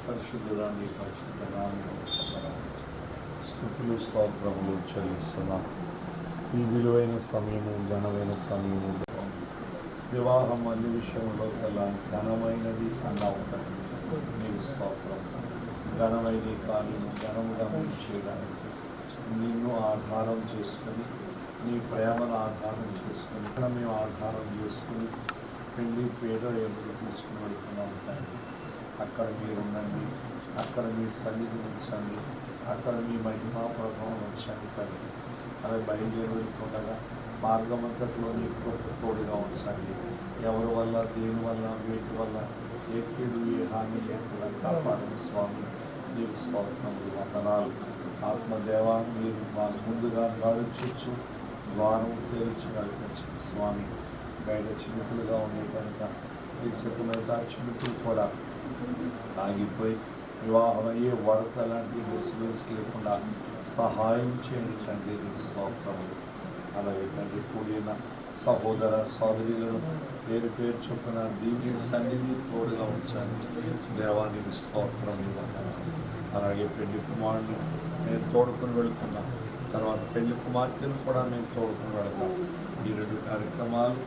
పరిశుద్ధురాన్ని పరిశుద్ధ నామమున స్తుతులు స్తోత్రములు చెల్లిస్తున్నాం. ఈ విలువైన సమయము, ఘనమైన సమయము, వివాహం అన్ని విషయంలో కల ఘనమైనది అన్నావు. నీకు స్తోత్రం. ఘనమైన కార్యము ఘనముగా చేయడానికి నిన్ను ఆధారం చేసుకొని, నీ ప్రేమను ఆధారం చేసుకొని, మేము ఆధారం చేసుకుని పెళ్లి పేద ఎదురు తీసుకుని వెళ్తున్నాం తండ్రి. అక్కడ మీరు ఉండండి, అక్కడ మీ సన్నిధి ఉంచండి, అక్కడ మీ మహిమా ప్రభావం ఉంచండి తండ్రి. అలా బయలుదేరి వెళ్తుండగా మార్గమంతట్లో నీ తోడుగా ఉంచండి. ఎవరి వల్ల, దేని వల్ల, వేటి వల్ల ఏ కీడు, ఏ హాని లేకుండా కాపాడండి స్వామి. నీకు స్తోత్రములు, వందనాలు. ఆత్మదేవా, మీరు మాకు ముందుగా నడుచు ద్వారం తెరిచి నడిపించండి స్వామి. బయట చినుకులుగా ఉండే కనుక ఈ చెప్పులైతే ఆ చినుకులు కూడా ఆగిపోయి వివాహం అయ్యే వరత లాంటి డిస్టర్బెన్స్ లేకుండా సహాయం చేయండి తండ్రి. నీకు స్తోత్రములు. అలాగే తండ్రి కూడిన సహోదర సోదరులను పేరు పేరు చొప్పున దీని సన్నిధి తోడుగా ఉంచండి దేవానికి స్తోత్రములు. అలాగే పెళ్లి కుమారుని నేను తోడుకుని వెళుతున్నాను, తర్వాత పెళ్లి కుమార్తెను కూడా మేము తోడుకుని వెళతాం. ఈ రెండు కార్యక్రమాలు,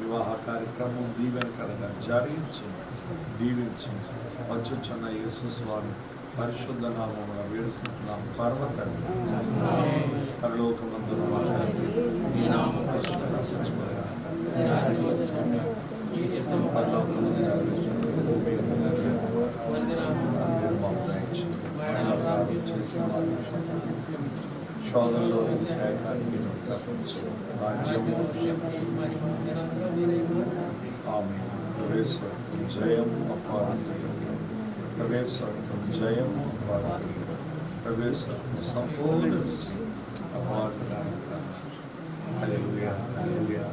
వివాహ కార్యక్రమం దీవెనకరంగా జరిగించింది, దీవించింది. వచ్చుచున్న యేసు స్వామి పరిశుద్ధ నామమున వేడుకుంటున్నాం. పరమ తండ్రి, పరలోకమందున మా తండ్రి, నీ నామము పరిశుద్ధపరచబడుగాక. నీ రాజ్యము వచ్చుగాక. నీ చిత్తము పరలోకమందు నెరవేరుచున్నట్లు భూమి మీద నెరవేరుగాక. మీరు మాకు దయచేయండి. శోధనలో మీరు తప్పించు. రాజ్యము ఆమేన్. ప్రవేశం జయం అపారమీయం, ప్రవేశం జయం అపారమీయం, ప్రవేశం సంపూర్ణ అపారమీయం. హల్లెలూయా, హల్లెలూయా.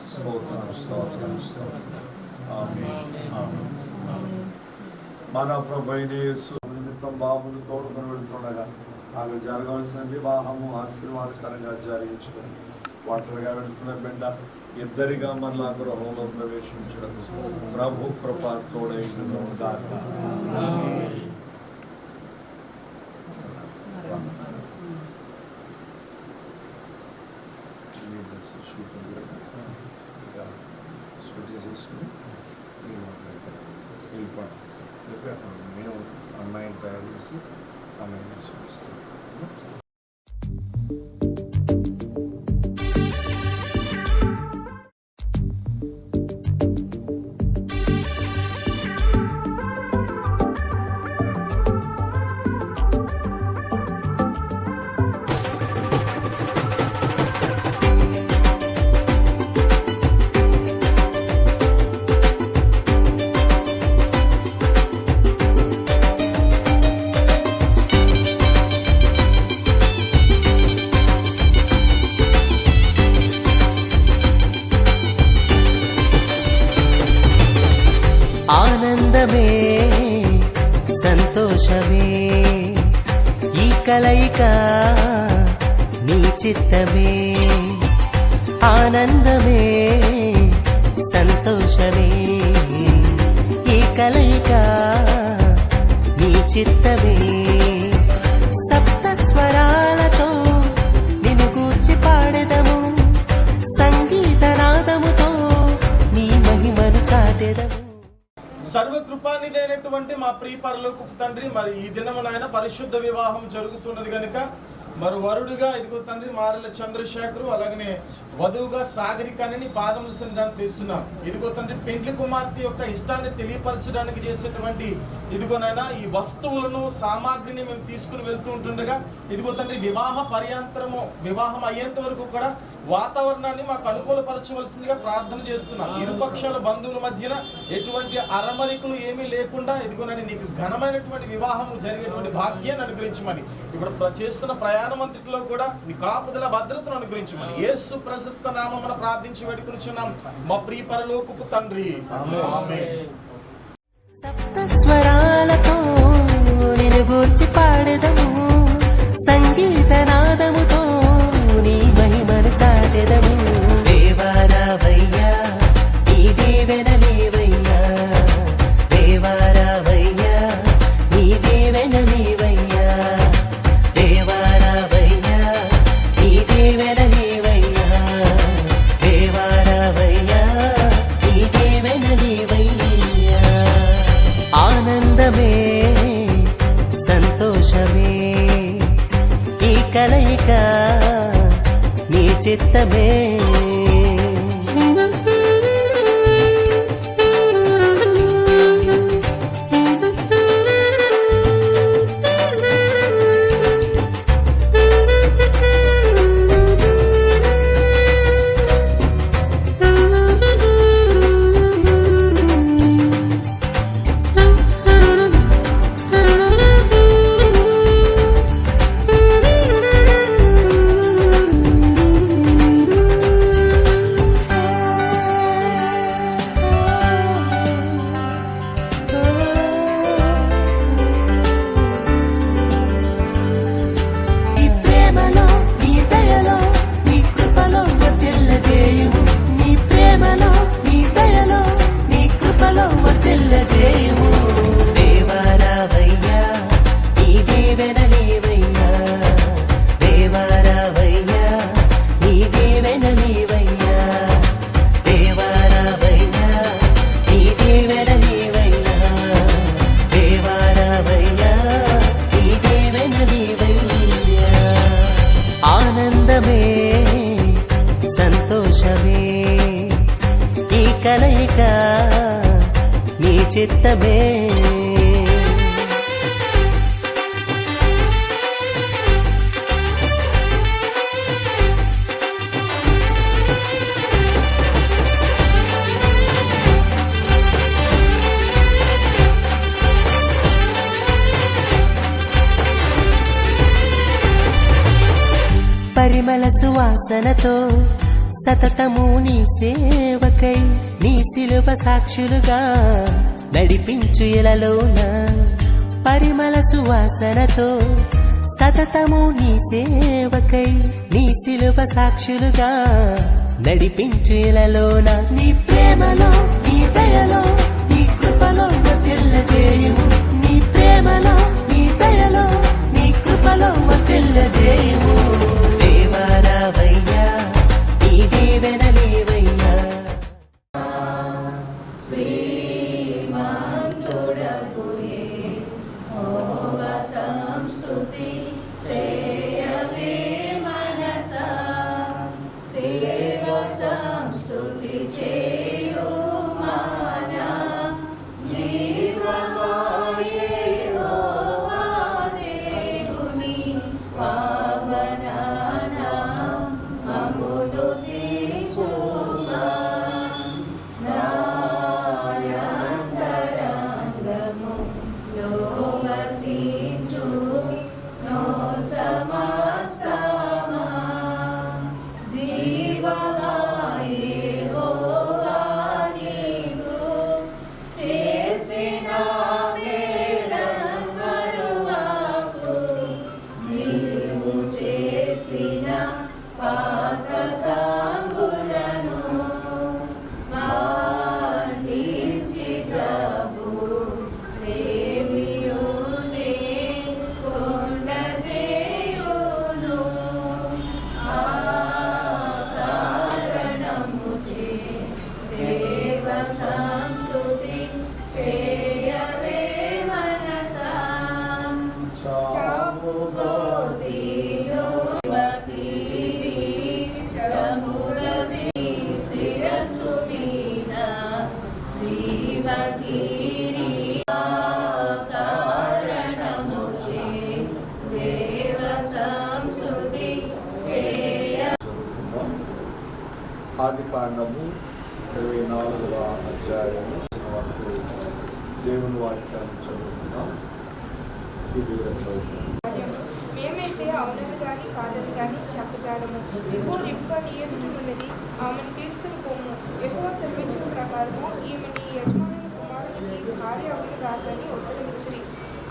స్తోత్రం, స్తోత్రం, స్తోత్రం. ఆమేన్, ఆమేన్, ఆమేన్. మన ప్రభువైన యేసు నిమిత్తం బాబును తోడుకొని వెళ్తుండగా నాకు జరగవలసిన వివాహము ఆశీర్వాదకరంగా జరిగించుకొని ఒంటరిగా వెళ్తున్న బిడ్డ ఇద్దరిగా మరలా గృహంలో ప్రవేశించడం ప్రభు కృప తోడైనను గాక. మేము అమ్మాయిని తయారు చేసి అమ్మాయిని చూపిస్తాం. ఆనందమే సంతోషమే ఈ కలయిక నీ చిత్తమే. ఆనందమే సంతోషమే ఈ కలయిక నీ చిత్తమే. సప్త స్వరాలతో నిన్ను గూర్చి పాడెదము, సంగీతనాదముతో నీ మహిమను చాటెదము. సర్వకృపానిదైనటువంటి మా ప్రియ పరలోకపు తండ్రి, మరి ఈ దినము నాయన పరిశుద్ధ వివాహం జరుగుతున్నది కనుక మరి వరుడుగా ఇదిగో తండ్రి మారెల చంద్రశేఖరు, అలాగనే వధువుగా సాగరికని పాదముల సన్నిధానం తీస్తున్నాం. ఇదిగో తండ్రి పెండ్లి కుమార్తె యొక్క ఇష్టాన్ని తెలియపరచడానికి చేసేటువంటి ఇదిగోనైనా ఈ వస్తువులను, సామాగ్రిని మేము తీసుకుని వెళ్తూ ఉంటుండగా ఇదిగో తండ్రి వివాహ పర్యాంతరము, వివాహం అయ్యేంత వరకు కూడా వాతావరణాన్ని మాకు అనుకూలపరచవలసిందిగా ప్రార్థన చేస్తున్నాం. ఇరుపక్షాల బంధువుల మధ్యన ఎటువంటి అరమరికలు ఏమీ లేకుండా ఇదిగోనని నీకు ఘనమైనటువంటి వివాహం జరిగేటువంటి భాగ్యాన్ని అనుగ్రహించమని, ఇప్పుడు చేస్తున్న ప్రయాణం అంతటిలో కూడా నీ కాపుదల భద్రతను అనుగ్రహించమని యేసు ప్రశస్త నామమున ప్రార్థించి వేడుకొనుచున్నాం మా ప్రియ పరలోకపు తండ్రి. ఆమేన్. సప్త స్వరాలతో నిన్ను గూర్చి పాడెదము, సంగీతనాదముతో నీ మహిమను చాటెదము. ఈ కలయిక నీ చిత్తమే. పరిమళ సువాసనతో సతతము నీ సేవకై నీ శిలువ సాక్షులుగా నడిపించు ఇలలోన. పరిమళ సువాసనతో సతతము నీ సేవకై నీ శిలువ సాక్షులుగా నడిపించు ఇలలోన. నీ ప్రేమలో నీ దయలో నీ కృపలో తెల్లజేయుము. నీ ప్రేమలో నీ దయలో నీ కృపలో తెల్లజేయుము. దేవారావయ్యా నీ దీవెనలేవయ్యా. ఆదికాండము 24వ అధ్యాయము వరకు దేవుని వాక్యాన్ని చదువుతున్నాం. మేమైతే అవునది కానీ కాదని కానీ చెప్పజాలము. ఇదిగో రిబ్కా నీ ఎదుటనున్నది, ఆమెను తీసుకుని పోము. యెహోవా సెలవిచ్చిన ప్రకారము ఈమె నీ యజమానుని కుమారునికి భార్య అవునుగాకని ఉత్తరమిచ్చిరి.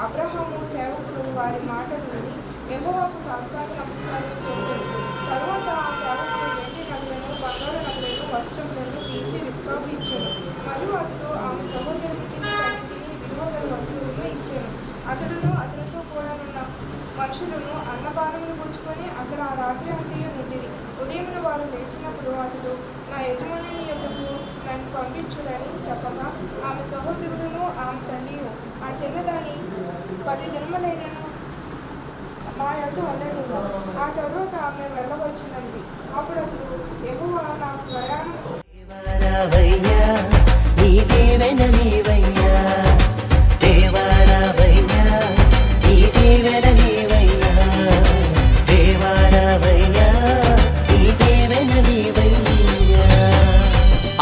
అబ్రహాము సేవకుడు వారి మాటలు విని యెహోవాకు సాష్టాంగ నమస్కారం చేశారు. తరువాత ఆ సేవకుడు వెండి నగలను బంగారు నగలను వస్త్రములను తీసి రిబ్కాకు ఇచ్చాను. మరియు అతడు ఆమె సహోదరునికి తల్లికి విలువగల వస్తువులను ఇచ్చాను. అతడును అతనితో కూడా ఉన్న మనుషులను అన్నపానములు పుచ్చుకొని అక్కడ ఆ రాత్రి అంతయు నుండిరి. ఉదయమున వారు లేచినప్పుడు అతడు నా యజమానుని యొద్దకు నన్ను పంపించుడని చెప్పగా ఆమె సహోదరుడును ఆమె తల్లియు ఆ చిన్నదాని 10 దినములైనను మా యొద్ద ఉండనివ్వు. ఆ తరువాత ఆమె వెళ్ళవచ్చునది. అప్పుడు అతడు యెహోవా నాకు ప్రయాణం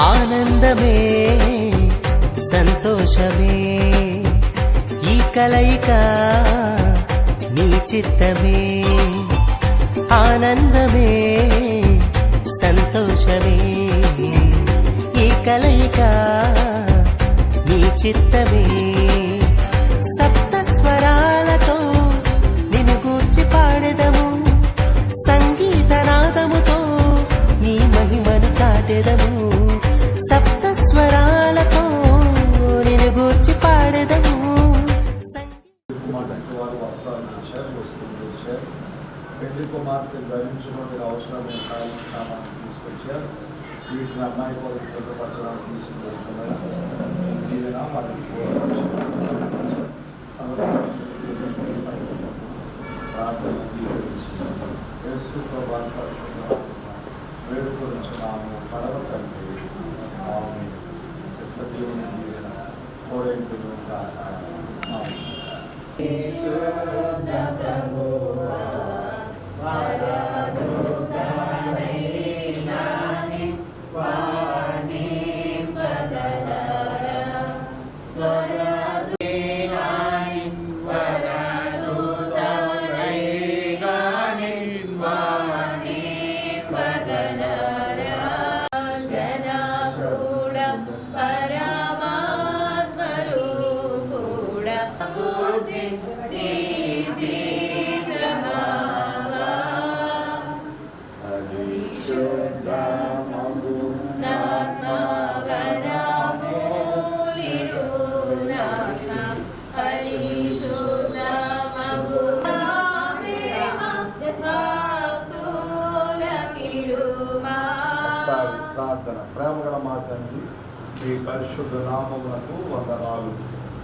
ఆనందమే సంతోషమే ఈ కలయిక నీ చిత్తమే. ఆనందమే సంతోషమే ఈ కలయిక నీ చిత్తమే. సప్త స్వరాలతో నిన్ను గూర్చి పాడెదము, సంగీతనాదముతో నీ మహిమను చాటెదము. సప్త స్వరాలతో నిన్ను గూర్చి పాడెదము. వారు వస్త్రాలు ఇచ్చారు, వస్తువులు ఇచ్చారు. పెళ్లి కుమార్తె ధరించుకునే అవసరమైన సామాను తీసుకొచ్చారు. వీటిని అమ్మాయి కొరకు సిద్ధపరచడానికి తీసుకువెళ్తున్నారు. దీనిన వారికి ప్రార్థన యేసు ప్రభువు వేడుకొనుచున్నాము పరమ తండ్రి. ఆమేన్. చెట్ల దేవుని దీవెన తోడేండును గాక. ఆమేన్. ప్రార్థన. ప్రేమగల మా తండ్రి, ఈ పరిశుద్ధ నామమునకు వందనాలు.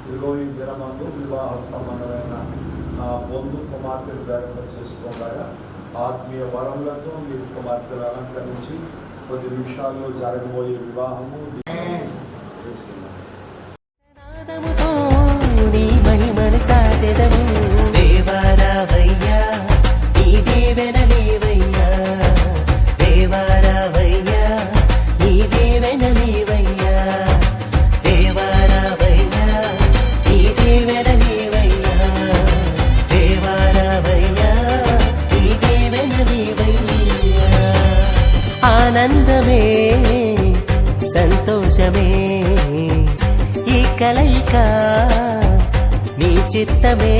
ఇదిగో ఈ దినమందు వివాహ సంబంధమైన నా పొందు కుమార్తెలు ధైర్యం చేస్తుండగా ఆత్మీయ వరములతో మీ కుమార్తెలు అలంకరించి కొద్ది నిమిషాల్లో జరగబోయే వివాహము నాదముతో నీ మహిమను చాటెదము. దేవారావయ్యా, నీ దీవెనలేవయ్యా. దేవారావయ్యా, నీ దీవెనలేవయ్యా. దేవారావయ్యా, నీ దీవెనలేవయ్యా. దేవారావయ్యా, నీ దీవెనలేవయ్యా. ఆనందమే సంతోషమే ఈ కలయిక నీ చిత్తమే.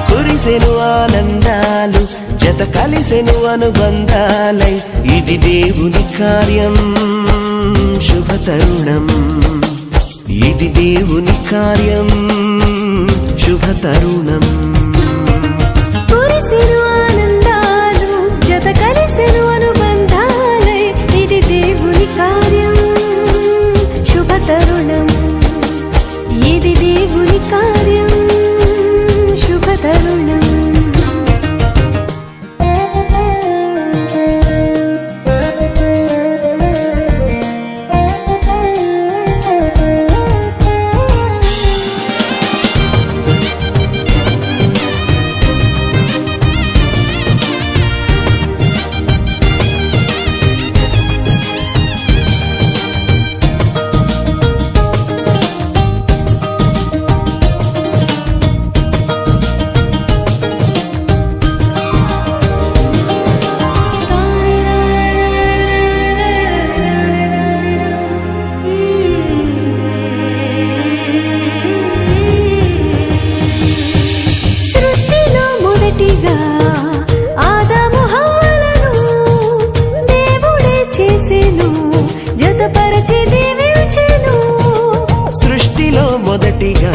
కురిసెను ఆనందాలు జత కలిసెను అనుబంధాలై, ఇది దేవుని కార్యం శుభ తరుణం. ఇది దేవుని కార్యం శుభ తరుణం. కురిసెను ఆనందాలు జత కలిసెను అనుబంధాలై, ఇది దేవుని కార్యం శుభ తరుణం. ఇది దేవుని కార్యం శుభ తరుణం. సృష్టిలో మొదటిగా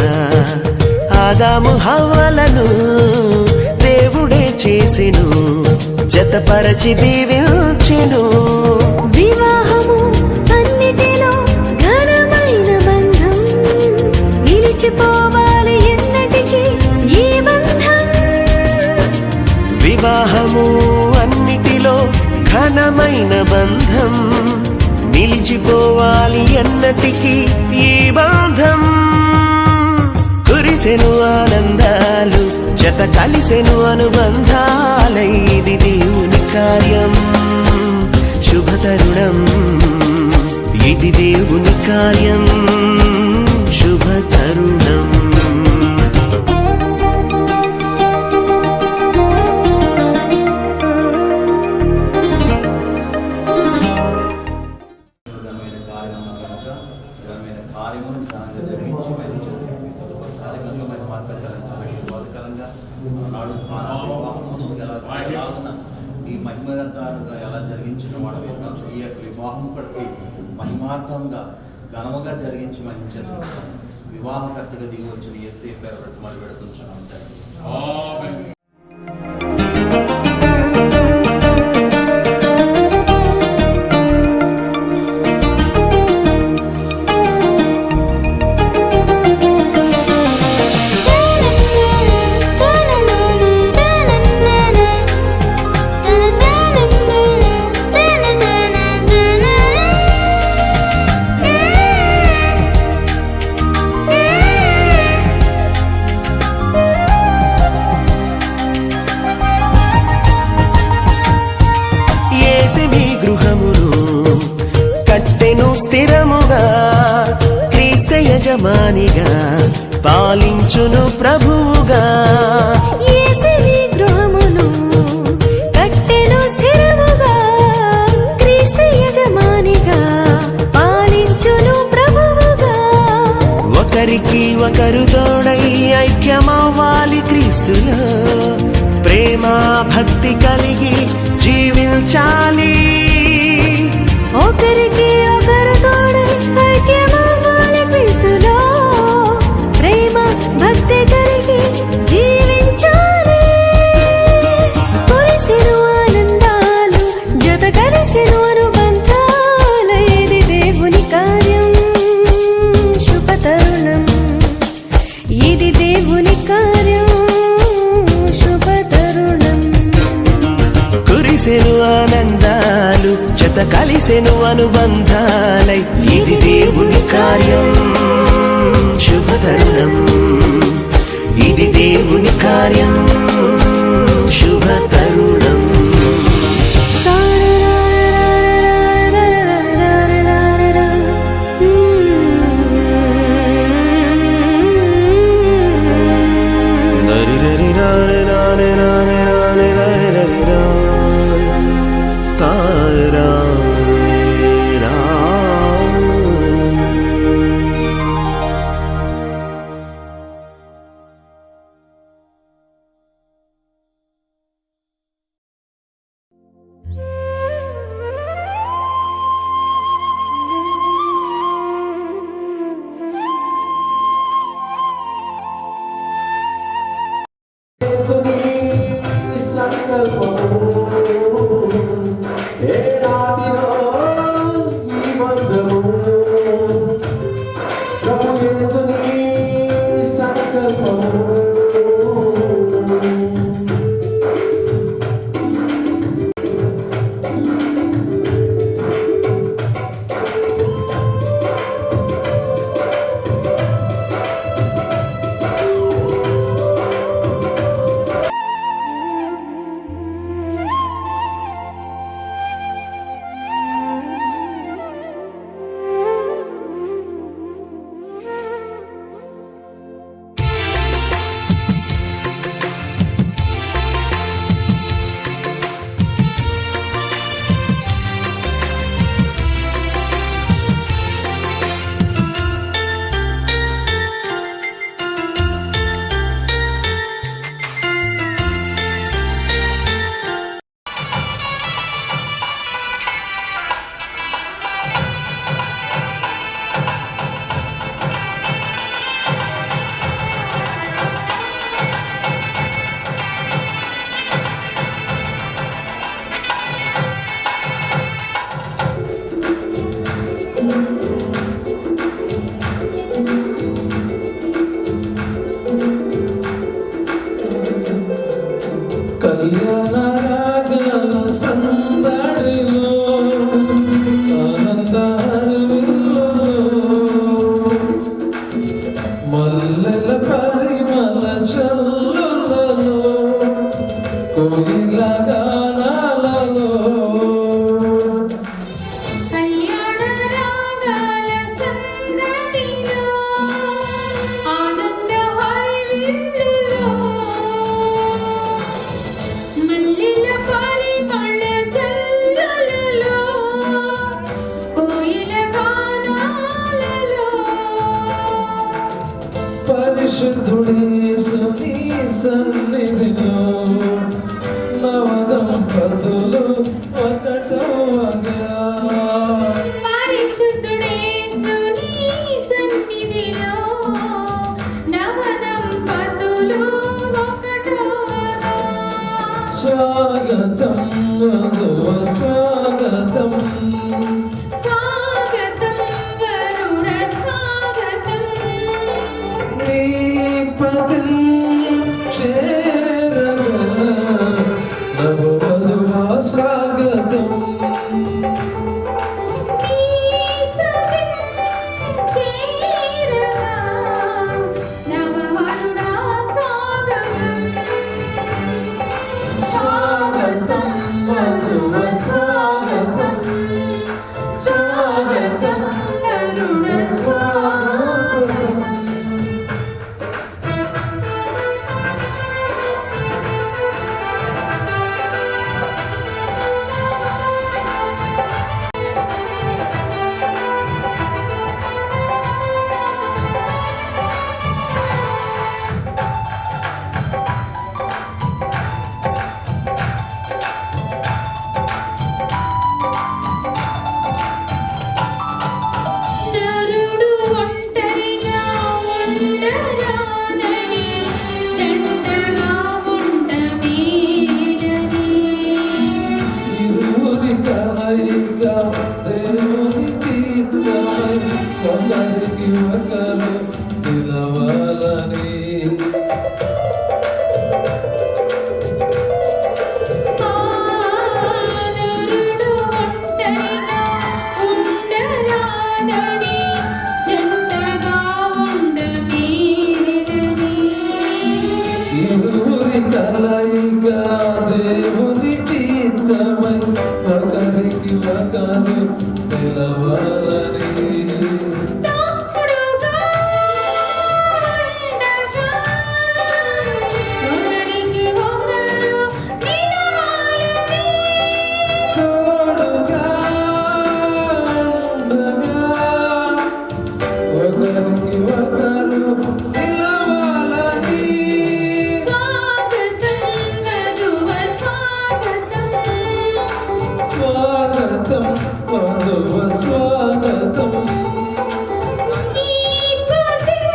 ఆదాము హవ్వలను దేవుడే చేసెను, జతపరచి దీవించెను. వివాహము అన్నిటిలో ఘనమైన బంధం, నిలిచిపోవాలి ఎన్నటికీ ఈ బంధం. వివాహము అన్నిటిలో ఘనమైన బంధం, నిలిచిపోవాలి ఎన్నటికీ ఈ బంధం. కురిసెను ఆనందాలు జత కలిసెను అనుబంధాలై, ఇది దేవుని కార్యం శుభ తరుణం. ఇది దేవుని కార్యం శుభ తరుణం. వలన ఈ మహిమగారుగా ఎలా జరిగించిన వాడు విన్నాం. ఈ యొక్క వివాహం బట్టి మహిమార్థంగా ఘనముగా జరిగించి మహించారు. వివాహకర్తగా దిగి వచ్చిన యేసయ్య పేరు బ్రతిమాలు పెడుతున్నాం తండ్రి. మీ గృహమును కట్టెను స్థిరముగా, క్రీస్తు యజమానిగా పాలించును ప్రభువుగా. యేసు మీ గృహమును కట్టెను స్థిరముగా, క్రీస్తు యజమానిగా పాలించును ప్రభువుగా. ఒకరికి ఒకరు తోడై ఐక్యమవ్వాలి క్రీస్తులో, ప్రేమ భక్తి కలిగి జీవించాలి. ఒకరికి ఒకరు తోడై ఐక్యమవ్వాలి క్రీస్తులో, ప్రేమ భక్తి కలిగి జీవించాలి. కురిసెను ఆనందాలు, జత కలిసెను అనుబంధాలు, ఇది దేవుని కార్యం శుభతరుణం, ఇది దేవుని కార్యం శుభతరుణం. కురిసెను ఆనందాలు, జత కలిసెను అనుబంధాలై, ఇది దేవుని కార్యం శుభతరుణం, ఇది దేవుని కార్యం శుభతరుణం. వధువ స్వాగతం స్వాగతం వరుణ స్వాగతం నీ పదం చేరగా నవ వధువ స్వాగతం నీ సతిం చేరగా నవవరుడా స్వాగతం స్వాగతం వధువ స్వాగతం స్వాగతం వరుణ స్వాగతం నరుడు ఒంటరిగా ఉండరాదని జంటగా ఉండమేలని ఇరువురి కలయిక దేవుని చిత్తమై కొందరికి ఒకరు నిలవాలని నరుడు ఒంటరిగా ఉండరాదని జంటగా ఉండమేలని ఇరువురి కలయిక దేవుని చిత్తమై ఒకరికి ఒకరు నిలవాలని తోడుగా ఉండగా ఒకరికి ఒకరు నిలవాలని తోడుగా ఉండగా ఒకరికి ఒకరు నిలవాలని స్వాగతం వధువ స్వాగతం స్వాగతం వధువ స్వాగతం నీ పదం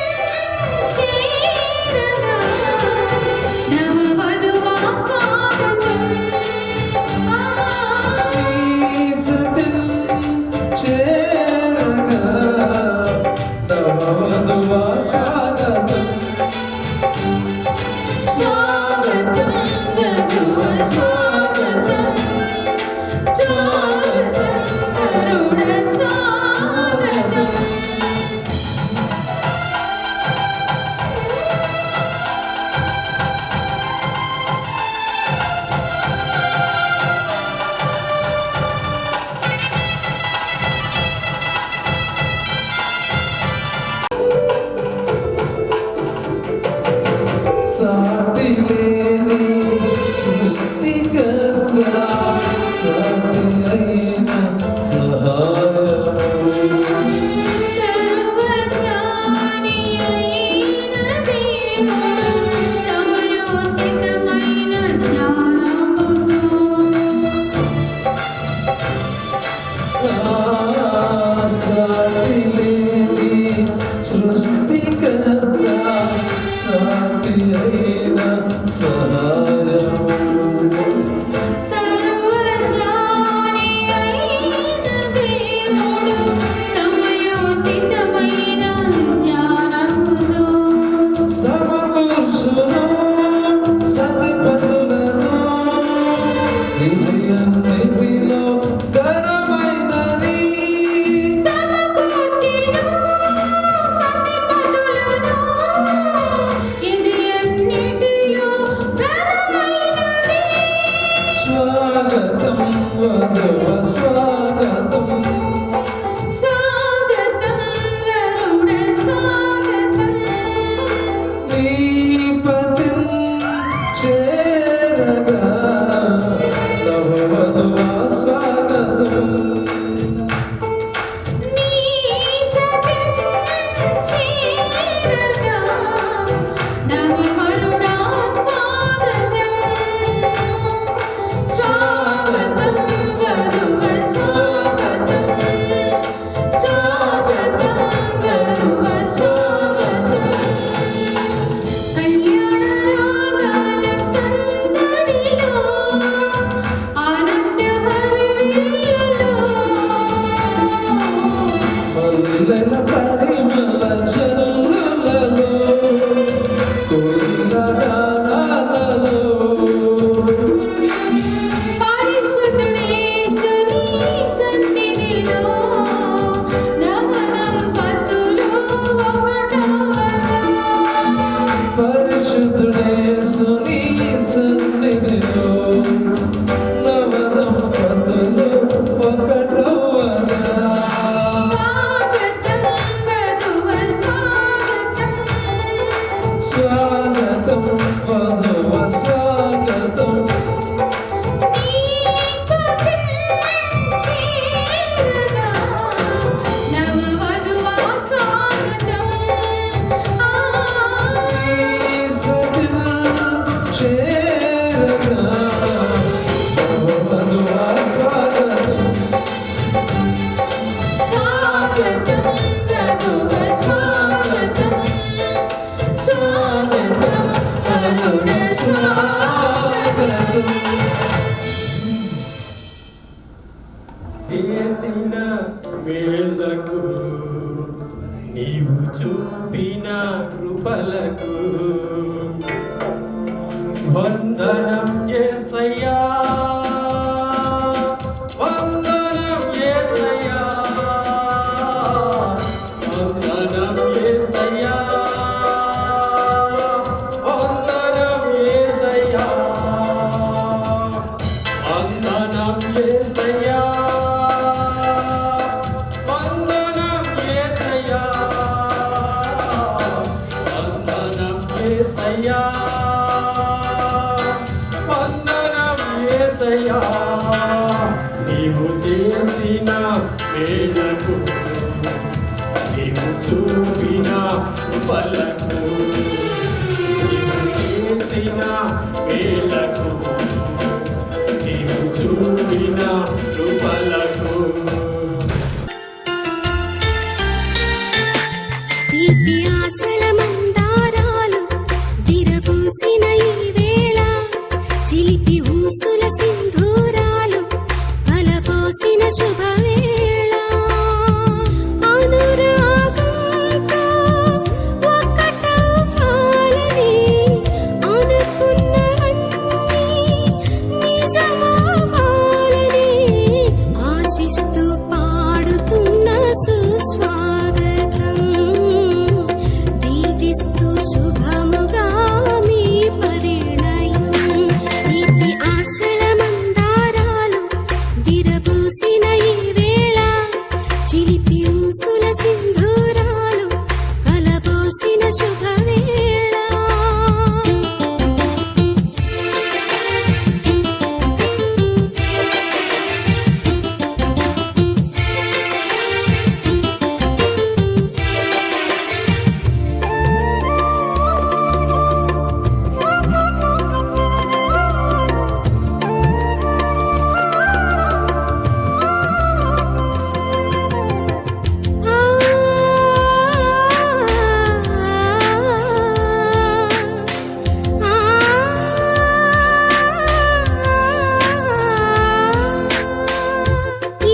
చేరగా నవవధువ స్వాగతం నీ సతిం చేరగా నవవధువ స్వాగతం స్వాగతం వధువ స్వాగతం స్వాగతం వరుణ స్వాగతం సాటి లేని సృష్టికర్త సాటి అయిన సహాయము సర్వజ్ఞాని అయిన దేవుడు సమయోచితమైన జ్ఞానముతో సాటి లేని సృష్టికర్త సాటి అయిన సహాయము సర్వజ్ఞాని అయిన దేవుడు సమయోచితమైన జ్ఞానముతో సమకూర్చును సతిపతులను ఇది అన్నిటిలో ఘనమైనది సమకూర్చెను సతిపతులను ఇది అన్నిటిలో ఘనమైనది స్వాగతం వధువ స్వాగతం స్వాగతం వరుణ స్వాగతం నీ పదం చేరగా నవ వధువ స్వాగతం నీ సతిం చేరగా నవవరుడా స్వాగతం స్వాగతం వధువ స్వాగతం స్వాగతం వధువ స్వాగతం కళ్యాణ రాగాల సందడిలో చేసిన మేళ్లకు నీవు చూపిన కృపలకు వందనం యేసయ్యా, వందనం యేసయ్యా, వందనం యేసయ్యా, వందనం యేసయ్యా, వందనం యేసయ్యా, వందనం యేసయ్యా, వందనం యేసయ్యా, వందనం యేసయ్యా, నీవు చేసిన మేలకు నీవు చూపిన కృపలకు, నీవు చేసిన మేలకు నీవు చూపిన కృపలకు. తీపి ఆశల మందారాలు విరబూసిన ఈ వేళ, చిలిపి ఊసుల సింధూరాలు కలపోసిన శుభవేళ, అనురాగంతో ఒక్కటవ్వాలని అనుకున్నవన్నీ నిజమవ్వాలని ఆశిస్తూ పాడుతున్న సుస్వాగతం, దీవిస్తూ శుభముగా మీ పరిణయం. తీపి ఆశల మందారాలు విరబూసిన ఈ వేళ, చిలిపి ఊసుల సింధూరాలు కలబోసిన శుభవేళ.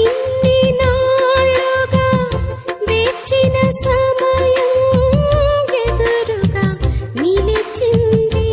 ఇన్ని నాళ్ళుగా వేచిన సమయం ఎదురుగా నిలిచింది.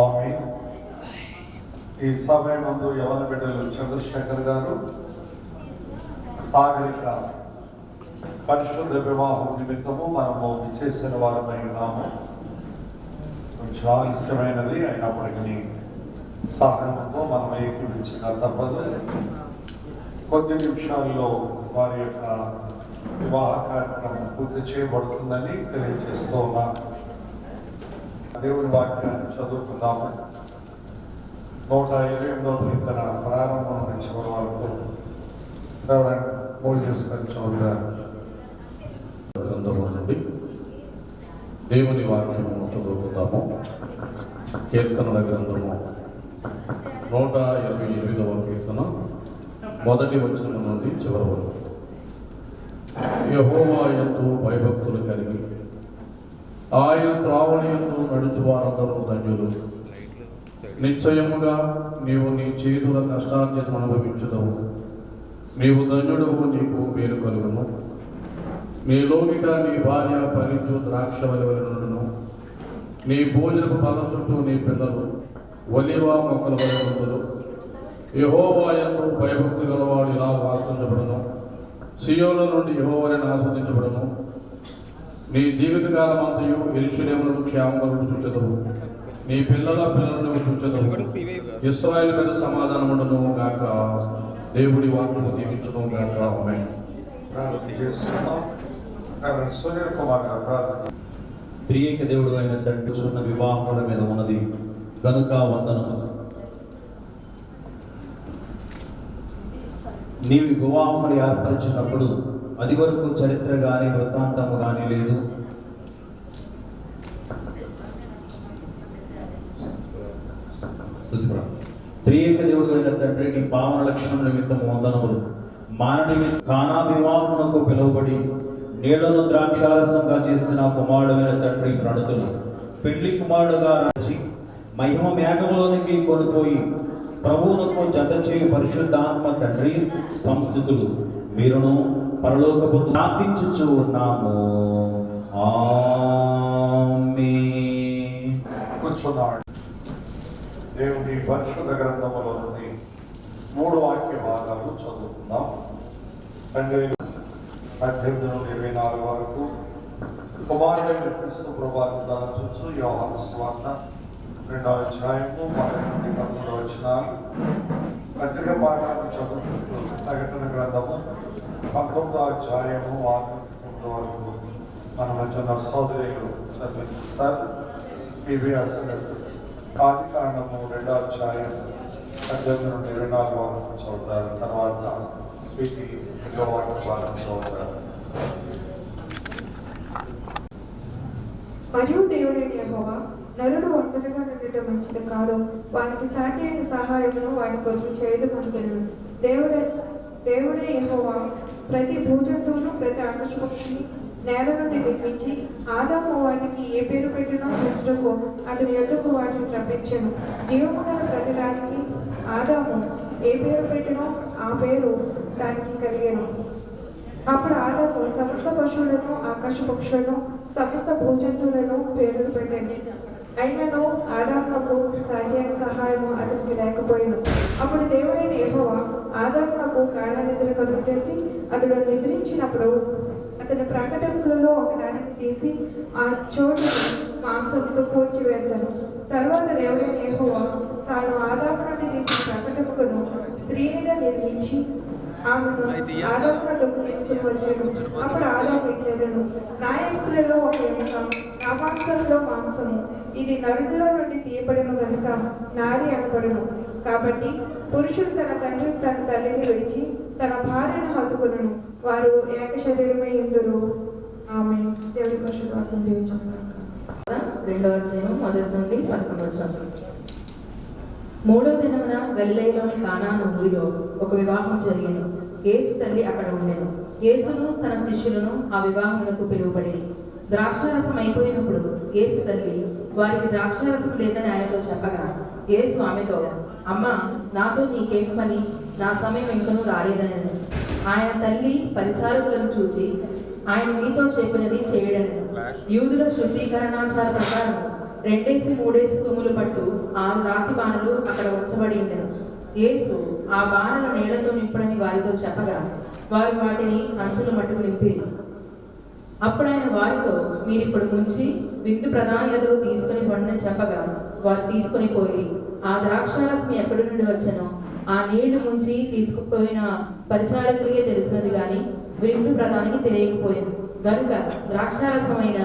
ఆమేన్. ఈ సమయమందు యవన బిడ్డలు చంద్రశేఖర్ గారు సాగరిక పరిశుద్ధ వివాహం నిమిత్తము మనము విచ్చేసిన వారమై ఉన్నాము. కొంచెం ఆలస్యమైనది అయినప్పటికీ సహనంతో మనం ఏకీవించగా తప్పదు. కొద్ది నిమిషాల్లో వారి యొక్క వివాహ కార్యక్రమం పూర్తి చేయబడుతుందని తెలియజేస్తూ ఉన్నాను. దేవుని వాక్యాన్ని చదువుకుందాము. 128వ కీర్తన ప్రారంభం నుంచి చివరి వరకు రెవరెండ్ మోజెస్ గారు చదువుతారు. గ్రంథము నుండి దేవుని వాక్యము చదువుకుందాము. కీర్తనల గ్రంథము 128వ కీర్తన మొదటి వచనం నుండి చివరి వరకు. యెహోవా యందు భయభక్తులు కలిగి ఆయన త్రావణి యందు నడుచువారందరూ ధన్యులు. నిశ్చయముగా నీవు నీ చేతుల కష్టార్జితం అనుభవించుదవు. నీవు ధన్యుడవు, నీకు మేలు కలుగును. నీ లోగిట నీ భార్య ఫలించు ద్రాక్ష వలె నుండును. నీ భోజనపు పద చుట్టూ నీ పిల్లలు ఒలివ మొక్కల వలె ఉండును. యెహోవా యందు భయభక్తి గలవాడు ఇలా ఆశ్రయించబడును. సియోను నుండి యెహోవాను ఆస్వాదించబడును. నీ జీవితకాలం అంతయు యెరూషలేమును క్షేమముగా చూచెదవు. నీ పిల్లల పిల్లలను చూచెదవు. ఇశ్రాయేలు మీద సమాధానముండును గాక. దేవుడి వాక్కును దీవించును గాక. ఆమేన్. ప్రార్థన చేస్తున్నాం. సునీల్ కుమార్ గారు ప్రార్థన. త్రియేక దేవుడు అయిన తండ్రి వివాహముల మీద ఉన్నది కనుక వందనము. నీవు వివాహములు ఏర్పరిచినప్పుడు అది వరకు చరిత్ర గాని వృత్తాంతము గాని లేదు. త్రియేక దేవుడు అయిన తండ్రి, నీ పావన లక్షణం నిమిత్తము వందనములు. మానని కానా వివాహమునకు పిలువబడి నీళ్లను ద్రాక్షారసంగా చేసిన కుమారుడైన తండ్రి ప్రణతులు పెళ్లి కుమారుడుగా రాచి మహిమ మేఘములోనికి కొనిపోయి ప్రభువులకు జత చేయు పరిశుద్ధాత్మ తండ్రి సంస్థితులు మీరును పరలోకపు ప్రార్థించుచు ఉన్నాము. ఆమేన్. కూర్చున్నాడు. దేవుని పరిశుద్ధ గ్రంథములో నుండి 3 వాక్య భాగాలు చదువుకుందాం. 18 నుండి 24 వరకు కుమారుడైన క్రీస్తు ప్రభువును తలచుచు యోహాను సువార్త 2వ అధ్యాయము 12 నుండి 13 వచనాలు. పత్రిక పాఠాన్ని చదువుకుంటూ ప్రకటన గ్రంథము 19వ అధ్యాయము 6 నుండి 9 వరకు మన మధ్య సోదరులు చదివిస్తారు. ఇవి అసలు ఆది కాండము 2వ అధ్యాయం 18 నుండి 24 వరకు చదువుతారు. తర్వాత స్వీటీ 2వ వాక్యం చదువుతారు. మరియు దేవుడైన యెహోవా, నరుడు ఒంటరిగా ఉండటం మంచిది కాదు, వానికి సాటి అయిన సహాయమును వాని కొరకు చేయదమనుకున్నాడు. దేవుడే యెహోవా ప్రతి భూజంతువును ప్రతి ఆకాశపక్షిని నేల నుండి నిర్మించి ఆదాము వాటికి ఏ పేరు పెట్టినో చూచుటకు అతని యొద్దకు వాటిని రప్పించెను. జీవము గల ప్రతిదానికి ఆదాము ఏ పేరు పెట్టినో ఆ పేరు దానికి కలిగెను. అప్పుడు ఆదాము సమస్త పశువులను, ఆకాశ పక్షులను, సమస్త భూజంతువులను పేర్లు పెట్టండి. అయినను ఆదామునకు సాటి అయిన సహాయము అతనికి లేకపోయిను. అప్పుడు దేవుడైన యెహోవా ఆదామునకు గాఢ నిద్ర కలుగు చేసి అతడు నిద్రించినప్పుడు అతని ప్రకటనలలో ఒకదానిని తీసి ఆ చోటుని మాంసంతో పూడ్చివేశారు. తరువాత దేవుడైన యెహోవా తాను ఆదాము నుండి తీసిన ప్రకటనకును స్త్రీనిగా నిర్మించి ఆమెను ఆదాము వద్దకు తీసుకుని వచ్చాడు. అప్పుడు ఆదాము ఇట్లనెను, నా ఎముకలలో ఒక ఎముక, నా మాంసంలో మాంసము, ఇది నరునిలో నుండి తీయబడిన గనుక నారి అనబడును. కాబట్టి పురుషుడు తన తండ్రిని తన తల్లిని విడిచి తన భార్యను హత్తుకొనును, వారు ఏక శరీరమై ఉందురు. ఆమేన్. దేవుని పరిశుద్ధ వాక్యం దీవించుగాక. 2వ అధ్యాయం 1 నుండి 11 వచనం. 3వ దినమున గలిలయలోని కానా అను ఊరిలో ఒక వివాహం జరిగెను. యేసు తల్లి అక్కడ ఉండెను. యేసును తన శిష్యులను ఆ వివాహములకు పిలువబడి ద్రాక్షారసం అయిపోయినప్పుడు యేసు తల్లి వారికి ద్రాక్షారసం లేదని ఆయనతో చెప్పగా యేసు ఆమెతో, అమ్మ, నాతో నీకేం పని, నా సమయం ఇంకనూ రాలేదనెను. ఆయన తల్లి పరిచారకులను చూచి, ఆయన మీతో చెప్పినది చేయడనెను. యూదుల శుద్ధీకరణాచార ప్రకారం 2-3 తుమ్ములు పట్టు 6 రాతి బాణలు అక్కడ ఉంచబడి ఉండెను. యేసు ఆ బాణలు నీళ్లతో నింపుడని వారితో చెప్పగా వారు వాటిని అంచులు మట్టుకు నింపిరి. అప్పుడు ఆయన వారితో, మీరిప్పుడు ముంచి విందు ప్రధాని ఎదుగు తీసుకుని పండుని చెప్పగా వారు తీసుకుని పోయి ఆ ద్రాక్షారసం ఎక్కడి నుండి వచ్చానో ఆ నీళ్లు ముంచి తీసుకుపోయిన పరిచారకులకే తెలిసినది గాని విందు ప్రధానికి తెలియకపోయింది. గనుక ద్రాక్షారసమైన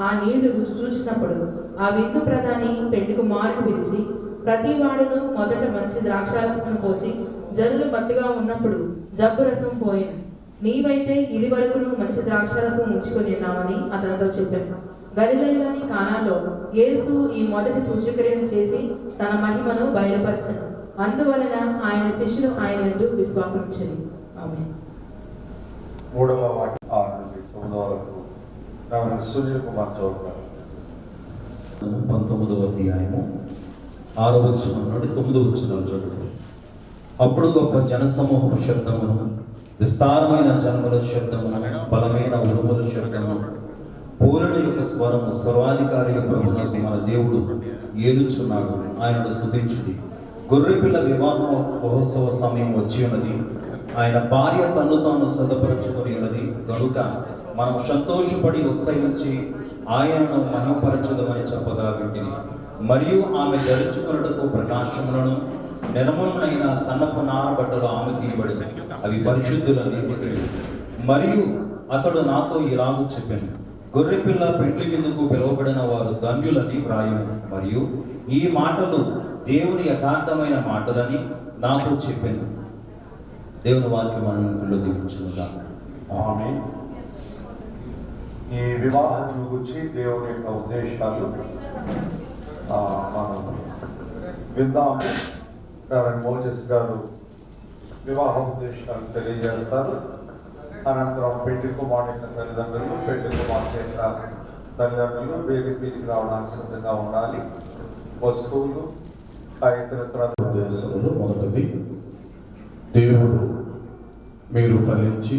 ఆ నీళ్లు రుచి చూచినప్పుడు ఆ విందు ప్రధాని పెండ్లి కుమారుడు పిలిచి, ప్రతి వాడును మొదట మంచి ద్రాక్షారసం పోసి జనులు మత్తుగా ఉన్నప్పుడు జబ్బు రసం పోయిను. నీవైతే ఇది వరకును మంచి ద్రాక్షారసం ఉంచుకొని ఉన్నామని అతనితో చెప్పాను. గలిలయలోని కానాలో యేసు ఈ మొదటి సూచక్రియను చేసి తన మహిమను బయలుపరచను. అందువలన ఆయన శిష్యులు ఆయన యందు విశ్వాసం ఉంచెను. ఆమేన్. 3వ వాక్యం 6 నుండి 9 వరకు రెవరెండ్ సునీల్ కుమార్ చౌదరి. 19వ అధ్యాయము 6వ వచనం నుండి 9వ వచనం చదువు. అప్పుడు గొప్ప జనసమూహపు శబ్దమును, విస్తారమైన జనముల శబ్దమును, బలమైన ఉరుముల శబ్దమును, పూరుల యొక్క స్వరము, సర్వాధికారి ప్రభువునకు మన దేవుడు ఏలుచున్నాడు, ఆయనను స్తుతించుడి. గొర్రెపిల్ల వివాహ మహోత్సవ సమయం వచ్చి ఉన్నది, ఆయన భార్య తన్ను తాను సిద్ధపరచుకొని ఉన్నది కనుక మనం సంతోషపడి ఉత్సహించి ఆయనను మహిమపరచుదమని చెప్పగా వింటిని. మరియు ఆమె ధరించుకున్నటకు ప్రకాశములను నిర్మలమైన సన్నపు నారబట్టలు ఆమెకి ఇవ్వబడింది, అవి పరిశుద్ధుల నీతికి. మరియు అతడు నాతో ఇలాగూ చెప్పాను, గొర్రెపిల్ల పెండ్లి విందుకు పిలువబడిన వారు ధన్యులని వ్రాయము. మరియు ఈ మాటలు దేవుని యథార్థమైన మాటలని నాతో చెప్పాను. దేవుని వాక్యం మనలో దీవించుగా. ఆమేన్. ఈ వివాహాన్ని గురించి దేవుని యొక్క ఉద్దేశాలు మనం విందాము. రెవరెండ్ మోజెస్ గారు వివాహ ఉద్దేశాలు తెలియజేస్తారు. అనంతరం పెళ్లి కుమారుడు యొక్క తల్లిదండ్రులు, పెళ్లి కుమార్తె యొక్క తల్లిదండ్రులు వేదికకి రావడానికి సిద్ధంగా ఉండాలి. వస్తువులు ఇతర ఉద్దేశంలో మొదటిది, దేవుడు మీరు ఫలించి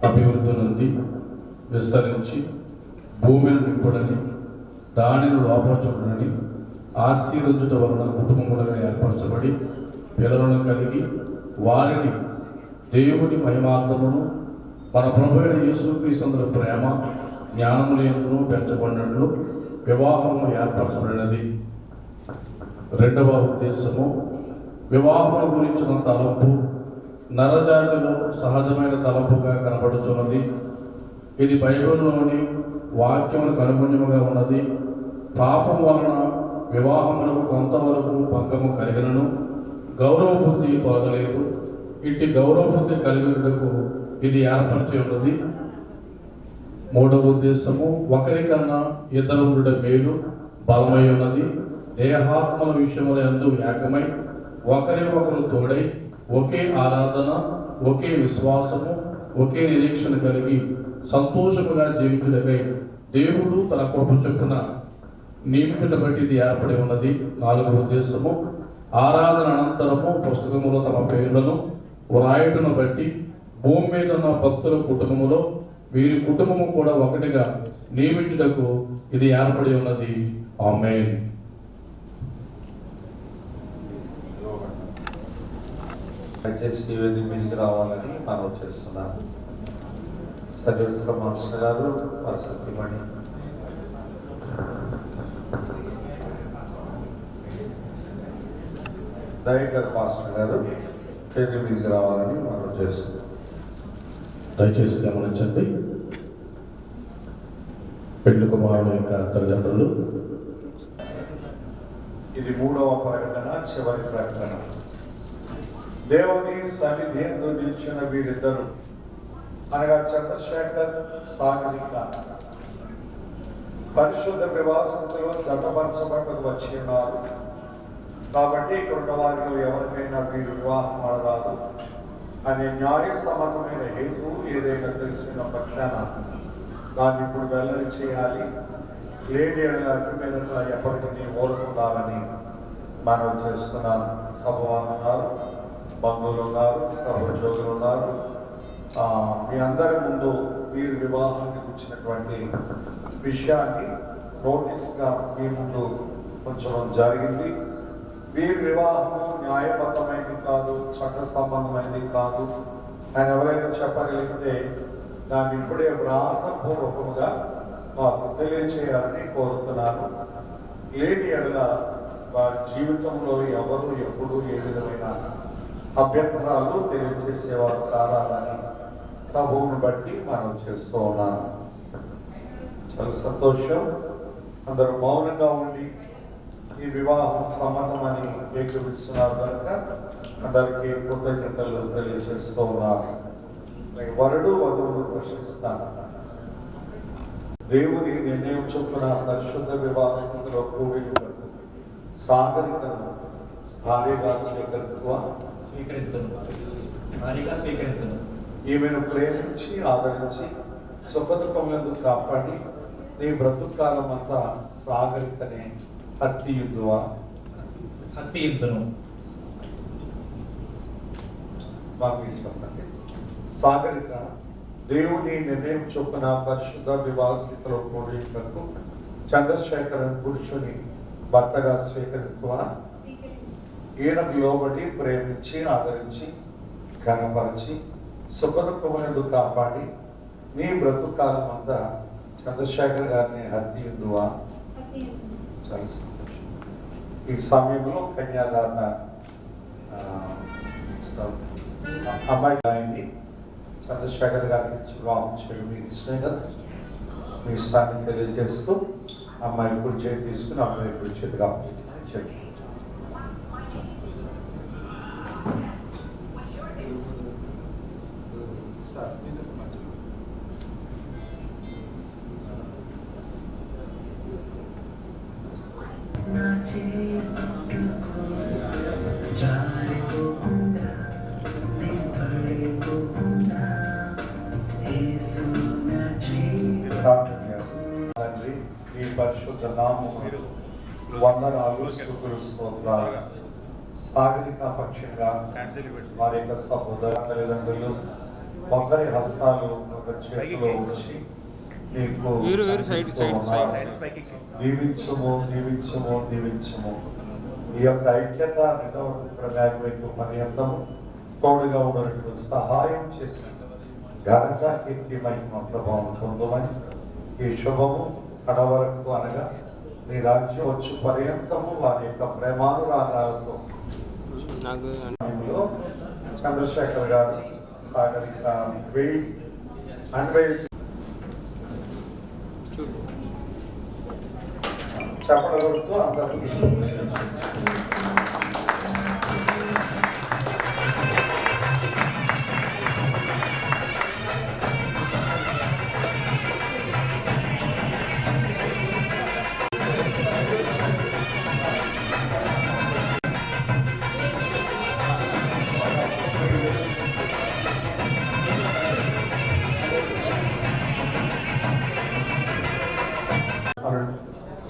అభివృద్ధి నుండి విస్తరించి భూమిని నింపుడని దానిని లోపరచుడని ఆశీర్వదించుట వలన కుటుంబములుగా ఏర్పరచబడి పిల్లలను కలిగి వారిని దేవుని మహిమార్థమును మన ప్రభువైన యేసుక్రీస్తు ప్రేమ జ్ఞానముల యందును పెంచబడినట్లు వివాహము ఏర్పరచబడినది. రెండవ ఉద్దేశము, వివాహముల గురించిన తలంపు నరజాతిలో సహజమైన తలంపుగా కనబడుచున్నది. ఇది బైబిల్లోని వాక్యములకు అనుగుణ్యముగా ఉన్నది. పాపం వలన వివాహములకు కొంతవరకు భంగము కలిగినను గౌరవ బుద్ధి తొలగలేదు. ఇట్టి గౌరవ బుద్ధి కలిగినకు ఇది ఏర్పరిచి ఉన్నది. మూడవ ఉద్దేశము, ఒకరికన్నా ఇద్దరు ఉండుట మేలు బలమై ఉన్నది. దేహాత్మల విషయముల యందు ఏకమై ఒకరి ఒకరు తోడై ఒకే ఆరాధన, ఒకే విశ్వాసము, ఒకే నిరీక్షణ కలిగి సంతోషముగా జీవించుటకై దేవుడు తన కృప చొప్పున నియమించుట బట్టి ఇది ఏర్పడి ఉన్నది. నాలుగవ ఉద్దేశము, ఆరాధన అనంతరము పుస్తకములో తమ పేర్లను వ్రాయటను బట్టి భూమి మీద ఉన్న భక్తుల కుటుంబములో వీరి కుటుంబము కూడా ఒకటిగా నియమించుటకు ఇది ఏర్పడి ఉన్నది. ఆమేన్. దయచేసి నివేదిక మీదకి రావాలని మనం చేస్తున్నాను. సర్వేశ్వర మాస్టర్ గారు వరసతిమణి దయకర్ మాస్టర్ గారు వేదిక మీదకి రావాలని మనం చేస్తున్నాం. దయచేసి గమనించండి. పెళ్లి కుమారుడు యొక్క తల్లిదండ్రులు. ఇది 3వ ప్రకటన, చివరి ప్రకటన. దేవుని సన్నిధి యందు నిలిచిన వీరిద్దరు అనగా చంద్రశేఖర్, సాగరిక పరిశుద్ధ వివాసంలో జతపరచబట్టకు వచ్చి ఉన్నారు. కాబట్టి ఇక్కడ ఉన్న వారిలో ఎవరికైనా వీరు వివాహం ఆడరాదు అనే న్యాయసమ్మతమైన హేతువు ఏదైనా తెలిసిన పక్షాన దాన్ని ఇప్పుడు వెల్లడి చేయాలి. లేని అగ్గి మీదట ఎప్పటికీ ఓరుకుండాలని మనం చేస్తున్నాను. సభవారు ఉన్నారు, బంధువులు ఉన్నారు, సహోద్యోగులు ఉన్నారు. మీ అందరి ముందు వీరి వివాహానికి వచ్చినటువంటి విషయాన్ని నోటీస్గా మీ ముందు ఉంచడం జరిగింది. వీరి వివాహము న్యాయబద్ధమైనది కాదు, చట్ట సంబంధమైనది కాదు అని ఎవరైనా చెప్పగలిగితే దాన్ని ఇప్పుడే వ్రాతపూర్వకముగా మాకు తెలియచేయాలని కోరుతున్నాను. లేని ఎడల వారి జీవితంలో ఎవరు ఎప్పుడు ఏ విధమైన అభ్యంతరాలు తెలియజేసేవారు కారాలని ప్రభువుని బట్టి మనం చేస్తూ ఉన్నాను. చాలా సంతోషం. అందరూ మౌనంగా ఉండి ఈ వివాహం సమ్మతమని ఏకీభవిస్తున్నారు కనుక అందరికీ కృతజ్ఞతలు తెలియజేస్తూ ఉన్నారు. వరుడు వధువును ప్రశ్నిస్తాను. దేవుని నిర్ణయం చొప్పున పరిశుద్ధ వివాహంలో కూడిన సాగరికను భార్యగా స్వీకరించును. ఈమెను ప్రేమించి ఆదరించి సుఖదుఖములందు కాపాడి నీ బ్రతుకాలం అంతా సాగరికనే హత్తియుద్దును. చెప్పండి. సాగరిక దేవుని నిర్ణయం చొప్పున పరిశుద్ధ వివాహితులో కూడినకు చంద్రశేఖరన్ పురుషుని భర్తగా స్వీకరించువా. ఈయనకు లోబడి ప్రేమించి ఆదరించి ఘనపరిచి సుఖదుఖములందు కాపాడి నీ బ్రతుకాలం అంతా చంద్రశేఖర్ గారిని హత్తియుద్దువా. చాలా సంతోషం. ఈ సమయంలో కన్యాదాత అమ్మాయి అయింది. చంద్రశేఖర్ గారికి వివాహం చేయడం మీకు ఇష్టమే కదా. మీ ఇష్టాన్ని తెలియజేస్తూ అమ్మాయి కుడి చేతి తీసుకుని అమ్మాయి కుడి చేతిగా చెప్పి జారిపోకుండా నీ పడిపోకుండా యేసు నా జీవితం. ప్రార్థన చేస్తాం. తండ్రి, మీ పరిశుద్ధ నామమునకు వందనాలు, స్తుతులు, స్తోత్రాలు. సాగరిక పక్షంగా వారి యొక్క సహోదర తల్లిదండ్రులు ఒకరి హస్తాలు ఒక చేతిలో ఉంచి నీకు అర్పిస్తూ ఉన్నారు. దీవించము, దీవించము, దీవించము. ఈ యొక్క ఐక్యత రెండవ వైపు పర్యంతము తోడుగా ఉన్నట్టు సహాయం చేసి ఘనత, కీర్తి, మహిమ, ప్రభావం పొందమని ఈ శుభము కడవరకు అనగా నీ రాజ్యం వచ్చు పర్యంతము వారి యొక్క ప్రేమానురాగాలతో చంద్రశేఖర్ గారు సాగరిక చెప్పడగొడుతూ అందరికీ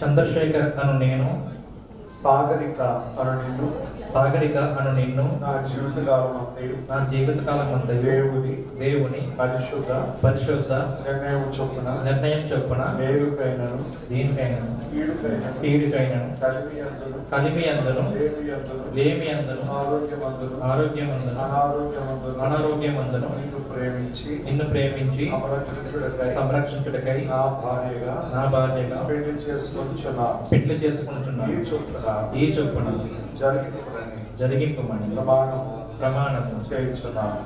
చంద్రశేఖర్ అను నేను, సాగరిక అను నిన్ను, సాగరిక అను నిన్ను నా జీవితకాలమంతయు నా జీవితకాలమంతయు దేవుని పరిశుద్ధ నిర్ణయం చొప్పున మేలుకైనను దీనికైనను కీడుకైనను కలిమి అందును లేమి అందును ఆరోగ్యమందును అనారోగ్యమందును నిన్ను ప్రేమించి సంరక్షించుటకై నా భార్యగా పెళ్లి చేసుకుంటున్నాను. ఈ చొప్పున జరిగింపమని ప్రమాణము చేయించున్నాను.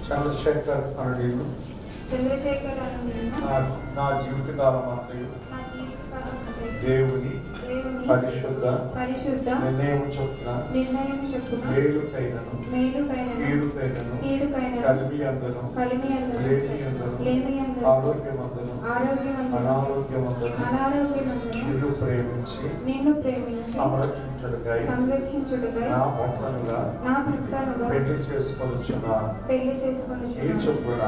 చంద్రశేఖర్ అను నేను నా జీవితకాలం అంతయు దేవుని పరిశుద్ధ నిర్ణయం చొప్పున మేలుకైనను కీడుకైనను కలిమి అందును లేమి అందును ఆరోగ్యమందును అనారోగ్యమందును నిన్ను ప్రేమించి సంరక్షించుటకై నా భర్తనుగా పెళ్లి చేసుకొనుచున్నాను. ఈ చొప్పున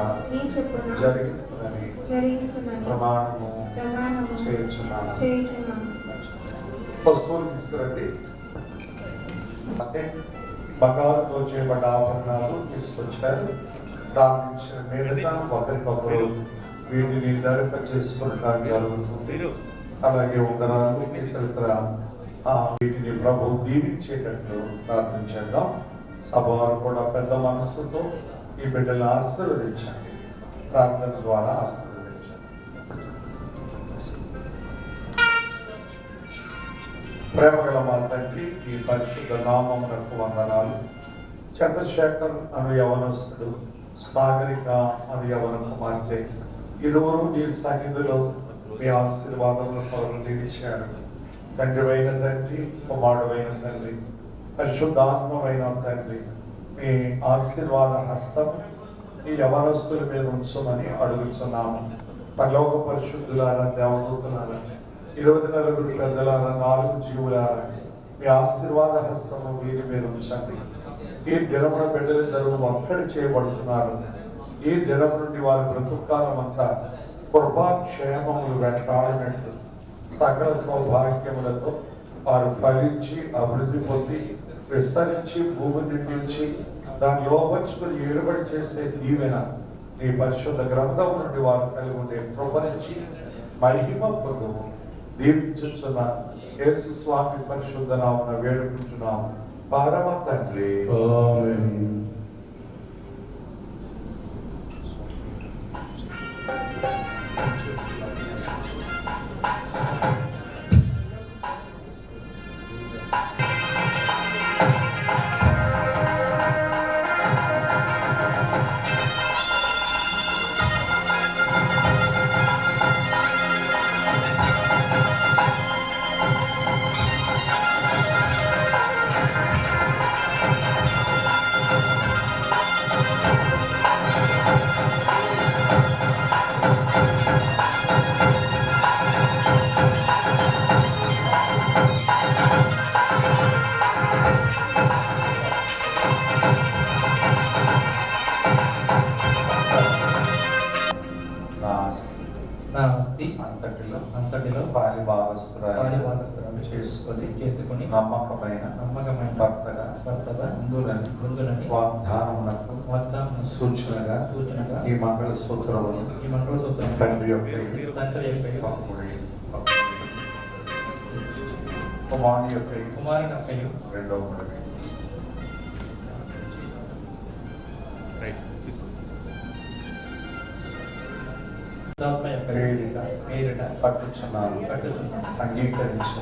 జరిగిందని ప్రమాణము చేయుచున్నాను. వస్తువులు తీసుకురండి. అంటే బంగారుతో చేయబడ్డ ఆభరణాలు తీసుకొచ్చారు. ప్రారంభించిన మీదట ఒకరికొకరు వీటిని ధరింప చేసుకోవడానికి జరుగుతుంది. అలాగే ఉంగరాలు ఇతర వీటిని ప్రభు దీవించేటట్లు ప్రార్థించేద్దాం. సభ వారు కూడా పెద్ద మనస్సుతో ఈ బిడ్డలను ఆశీర్వదించండి. ప్రార్థన ద్వారా ఆశీర్వదించండి. ప్రేమగల మా తండ్రి, ఈ పరిశుద్ధ నామమునకు వందనాలు. చంద్రశేఖర్ అను యవనస్తుడు, సాగరిక అను యవన కుమార్తె ఇరువురు నీ సన్నిధిలో మీ ఆశీర్వాదముల కొరకు నిలిచారు. తండ్రివైన తండ్రి, కుమారుడైన తండ్రి, పరిశుద్ధాత్మమైన తండ్రి, మీ ఆశీర్వాద హస్తం ఈ యవనస్తుల మీద ఉంచమని అడుగుతున్నాము. పరలోక పరిశుద్ధులారా, దేవదూతులారా, 24 పెద్దలారా, 4 జీవులారా, మీ ఆశీర్వాద హస్తము వీరి మీద ఉంచండి. ఈ దినమున బిడ్డలిద్దరూ ఒక్కడి చేయబడుతున్నారు. ఈ దినము నుండి వారి బ్రతుకాలం అంతా కృపాక్షేమములు వెంటాడినట్లు సకల సౌభాగ్యములతో వారు ఫలించి అభివృద్ధి పొంది విస్తరించి భూమి నిండించి దాన్ని లోపరుచుకుని ఏలుబడి చేసే దీవెన నీ పరిశుద్ధ గ్రంథం నుండి వారు కలిగి ఉండే కృపరించి మహిమ పొందుము. దీవించుచున్న యేసు స్వామి పరిశుద్ధ నామమున వేడుకుంటున్నాము పరమ తండ్రి. ఆమేన్. పాలిభాగస్తురాలు చేసుకొని నమ్మకమైన భర్తగా ఉందునని వాగ్దానమునకు సూచనగా ఈ మంగళసూత్రమును తండ్రి యొక్క కుమారుని యొక్క రెండవ మనవి. పేరిట పట్టుచున్నాను అంగీకరించు.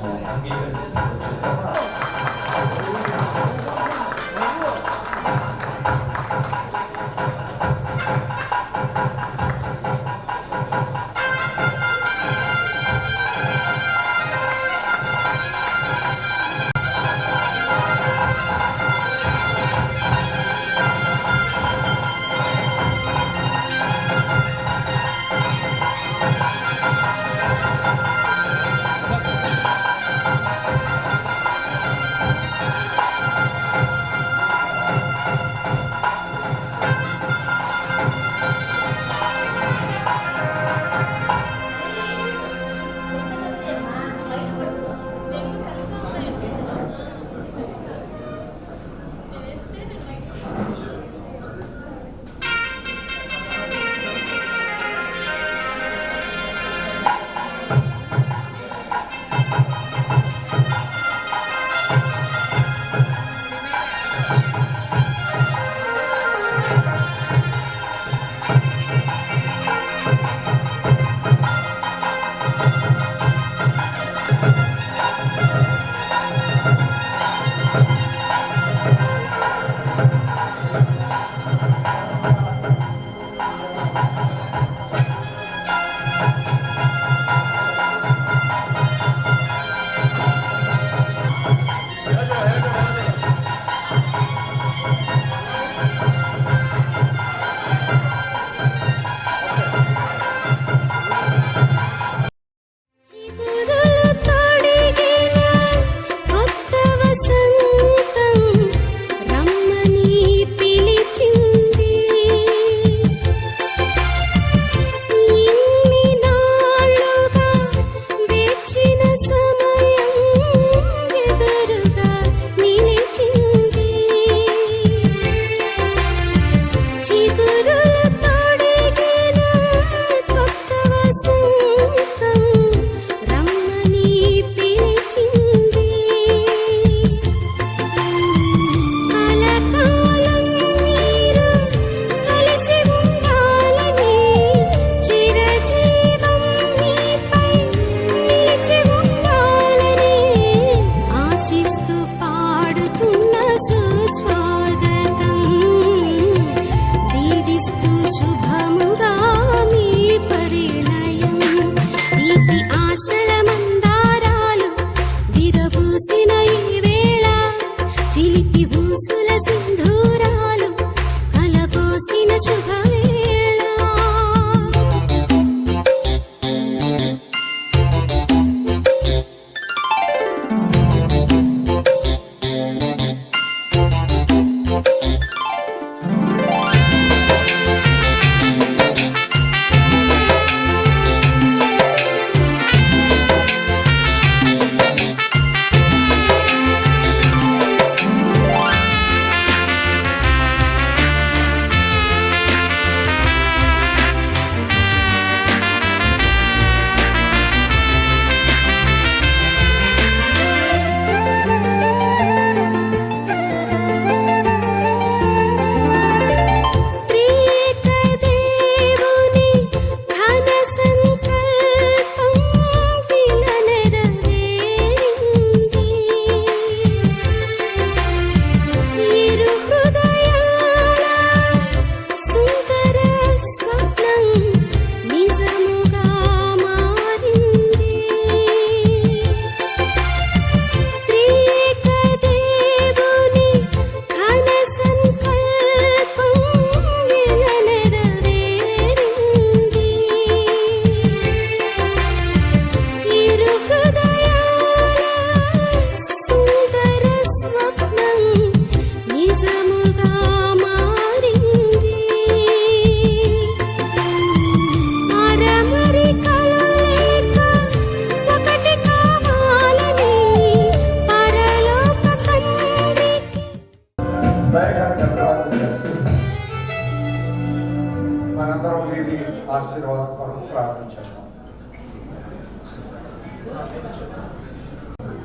ఆశీర్వాదం కొరకు ప్రార్థించాము.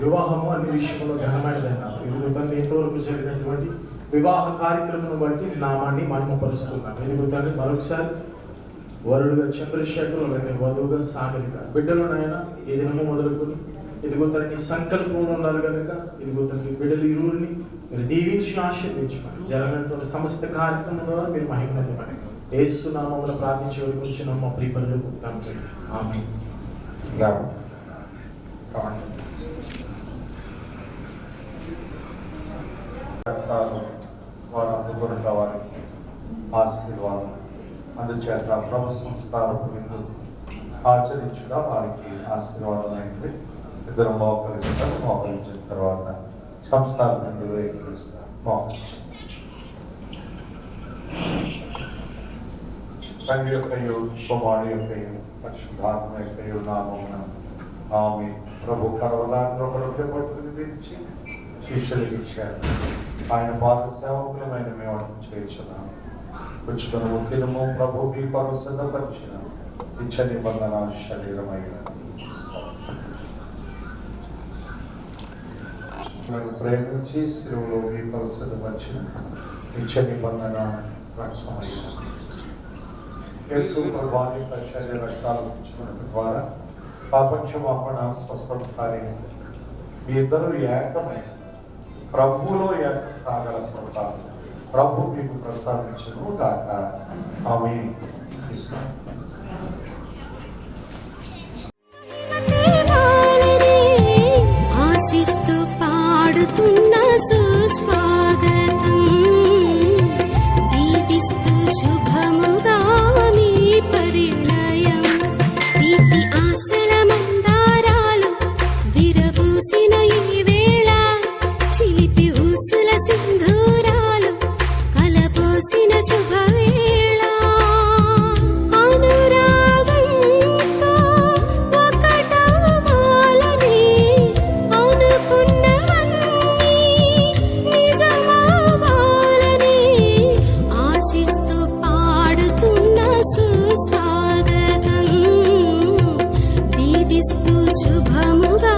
వివాహము అన్ని విషయంలో ఘనమైనదన్నారు. ఇదిగో తండ్రి ఇంతవరకు జరిగినటువంటి వివాహ కార్యక్రమం బట్టి నామాన్ని మహిమపరుస్తున్నాను. ఇదిగో తండ్రి మరొకసారి వరుడుగా చంద్రశేఖర్, అలాగే వధువుగా సాగరిక బిడ్డలనైనా ఈ దినము మొదలుకొని ఇదిగో తండ్రి సంకల్పంలో ఉన్నారు కనుక ఇదిగో తండ్రి బిడ్డలు ఇరువురిని మీరు దీవించి ఆశీర్వించమని జరిగినటువంటి సమస్త కార్యక్రమం ద్వారా మీరు మహిమనందమని యేసు నామములో ప్రార్థించి వచ్చిన మా ప్రియపరులకు తండ్రి ఆమేన్. వారు అందుకున్న వారికి ఆశీర్వాదం అందుచేత ప్రభు సంస్కారం విందు ఆచరించడ వారికి ఆశీర్వాదం అయింది. ఇద్దరు మోకరించిన తర్వాత సంస్కార విందులో ఎక్కిస్తారు. మోకరించారు. తండ్రి యొక్కయు కుమారుడు యొక్కయు పరిశుద్ధాత్మ యొక్కయు నామమున ఆమేన్. ప్రభు కడవరాత్రి ఒక రొట్టె పట్టుకుని విరిచి శిష్యులకు ఇచ్చారు. ఆయన పాద సేవకులమైన మేము చేయించున్నాము. రుచులను తినము ప్రభు మీ కొరకు సిద్ధపరిచిన నిత్య నిబంధన శరీరమైన ప్రేమించి శిలువలో మీ కొరకు సిద్ధపరిచిన నిత్య నిబంధన రక్తమైన యేసు ప్రభాని శరీర రక్తాలు పుచ్చుకున్న ద్వారా పాపక్షమాపణ స్వస్థత కార్యం మీ ఇద్దరు ఏకమై ప్రభువులో ఏకం కాగల కృప ప్రభు మీకు ప్రసాదించను గాక. ఆమేన్. ఆశిస్తూ పాడుతున్న సుస్వాగతం దీవిస్తూ శుభముగా మీ పరిణయం తీపి ఆశల మందారాలు విరబూసిన ఈ వేళ చిలిపి ఊసుల సింధూరాలు కలబోసిన శుభవేళ అనురాగంతో ఒకటవ్వాలని అనుకున్నవన్నీ నిజమవ్వాలని ఆశిస్తూ పాడుతున్న సుస్వాగతం దీవిస్తూ శుభముగా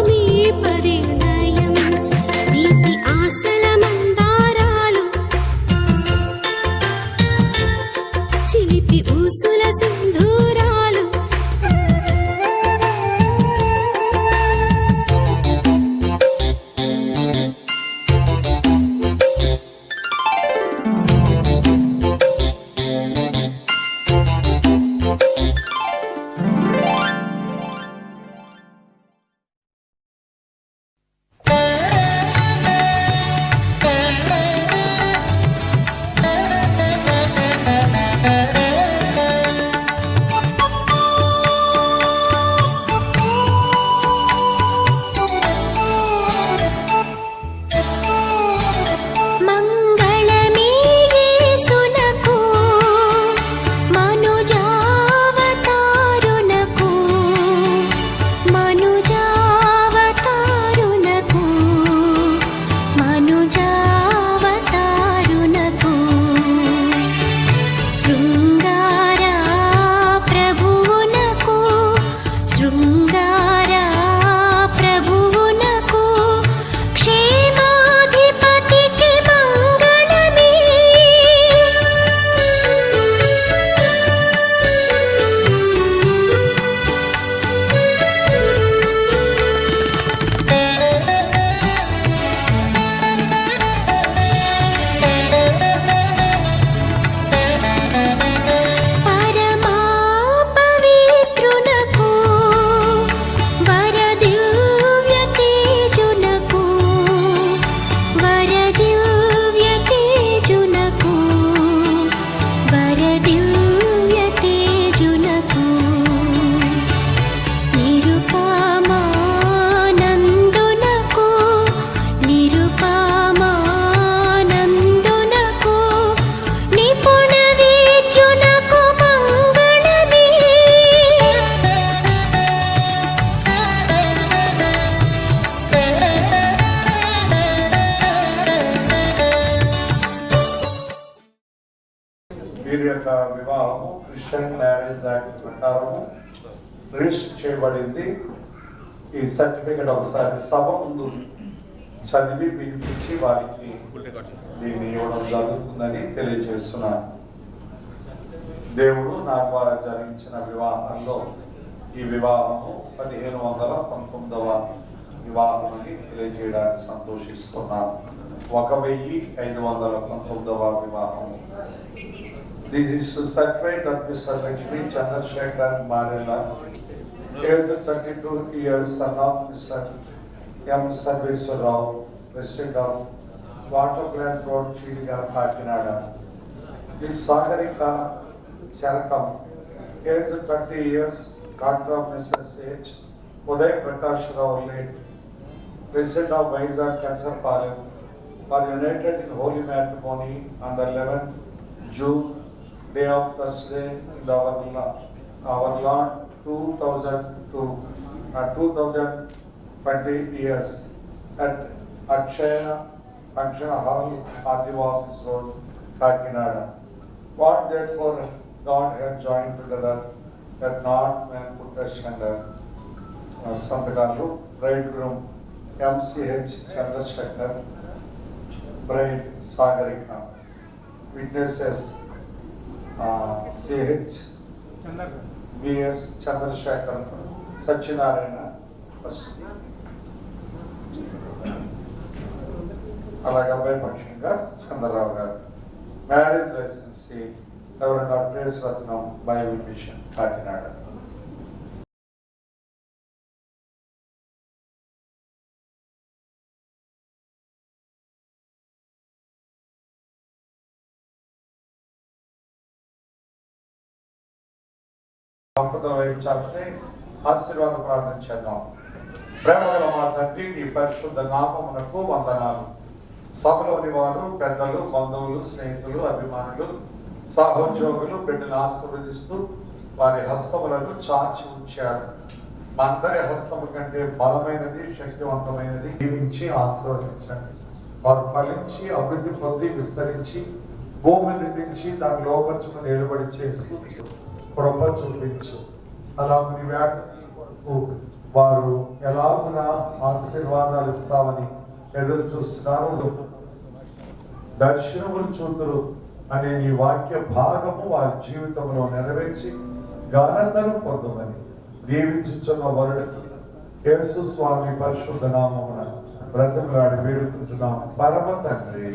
మీ పరిణయం తీపి ఆశల మందారాలు చిలిపి ఊసుల సింధూరాలు వీరి యొక్క వివాహము క్రిస్టియన్ మ్యారేజ్ యాక్ట్ ప్రకారము రిజిస్టర్ చేయబడింది. ఈ సర్టిఫికెట్ ఒకసారి సభ ముందు చదివి వినిపించి వారికి దీన్ని ఇవ్వడం జరుగుతుందని తెలియజేస్తున్నాను. దేవుడు నా ద్వారా జరిగించిన వివాహంలో ఈ వివాహము 1519వ వివాహం అని తెలియజేయడానికి సంతోషిస్తున్నాను. 1519వ వివాహము. This is to certified that mister Lakshmi Chandrashekar Marella is 32 years, son of Mr. M. Sarveswarrao, President of Water Plant Road, Chidiga, Kakinada. Miss Sagarika Charakam, age 30 years, daughter of Mr. H. Uday Prakash Rao, late, President of Vizag, Kansarpalayam, are united in holy matrimony on the 11th June, day of Thursday, in our Lord 2020 years at Akshaya Function Hall, Adiva Office Road, Kakinada. What therefore God has joined together, that not man put asunder. Santakalu, bridegroom MCH Chandrasekhar, bride Sagarika. Witnesses CH BS Chandrasekhar, Sachinarayana, first. అలాగే అబ్బాయి పక్షంగా చంద్రరావు గారు. Marriage licensee reverend doctor రత్నం, Bible machine, Kakinada. దంపతుల వైపు చాపితే ఆశీర్వాద ప్రార్థన చేద్దాం. ప్రేమగల మా తండ్రి, నీ పరిశుద్ధ నామమునకు వందనాలు. సభలోని వారు, పెద్దలు, బంధువులు, స్నేహితులు, అభిమానులు, సహోద్యోగులు బిడ్డలు ఆశీర్వదిస్తూ వారి హస్తములను చాచి ఉంచారు. మా అందరి హస్తము కంటే బలమైనది, శక్తివంతమైనది దీవించి ఆశీర్వదించండి. వారు ఫలించి అభివృద్ధి పొంది విస్తరించి భూమి నిండించి దాని లోపరుచుకుని నిలబడి చేసి కృప చూపించు. అలాగే వేటకు వారు ఎలాగునా ఆశీర్వాదాలు ఇస్తామని ఎదురు చూస్తున్నారు. దర్శనములు చూతురు అనే నీ వాక్య భాగము వారి జీవితంలో నెరవేర్చి ఘనతను పొందమని దీవించుచున్న వరుడికి యేసు స్వామి పరిశుద్ధ నామమున బ్రతిమలాడి వేడుకుంటున్నాం పరమ తండ్రి.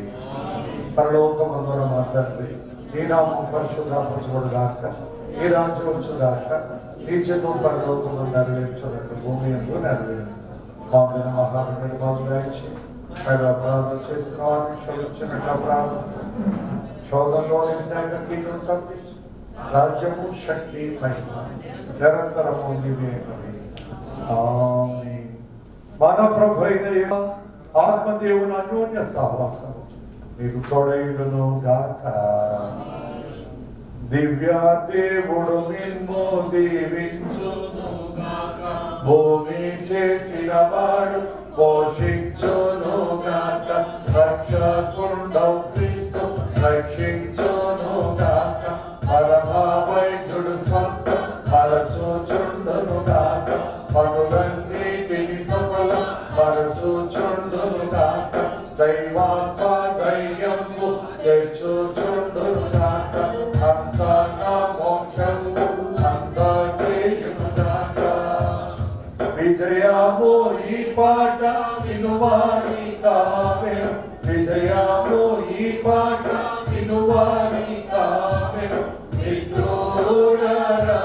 పరలోకమందున మా తండ్రి, నీ నామం పరిశుద్ధపరచబడుగాక, నీ రాజ్యం వచ్చుగాక, నీ చిత్తం పరలోకము నెరవేర్చున్నట్టు భూమి యందు నెరవేరు. మా దిన ఆహారం నిర్మాణంగా ఇచ్చి అపరాధం చేసిన వారిని క్షమించినట్టు అపరాధం శోధంలో కీటం తప్పించు. రాజ్యము, శక్తి, మహిమ నిరంతరము నీవే. ఆమేన్. మన ప్రభు అయిన ఆత్మదేవుని అన్యోన్య సహవాసం మీకు తోడైయును గాక. దివ్య దేవుడు మిమ్ము దీవించును గాక. భూమి చేసిన వాడు పోషించును గాక. రక్షకుండవు క్రీస్తు రక్షించును గాక. పరమ వైద్యుడు స్వస్థ పరచుచుండును గాక. పనులన్నిటిని సఫలం పరచుచుండును గాక. దైవాత్మ ధైర్యము తెచ్చుచుండును గాక. అంతగా మోక్షము అందజేయును గాక. విజయము ఈ పాట వినువారి కామెను. విజయము ఈ పాట వినువారి కామెను. మిత్రుడరా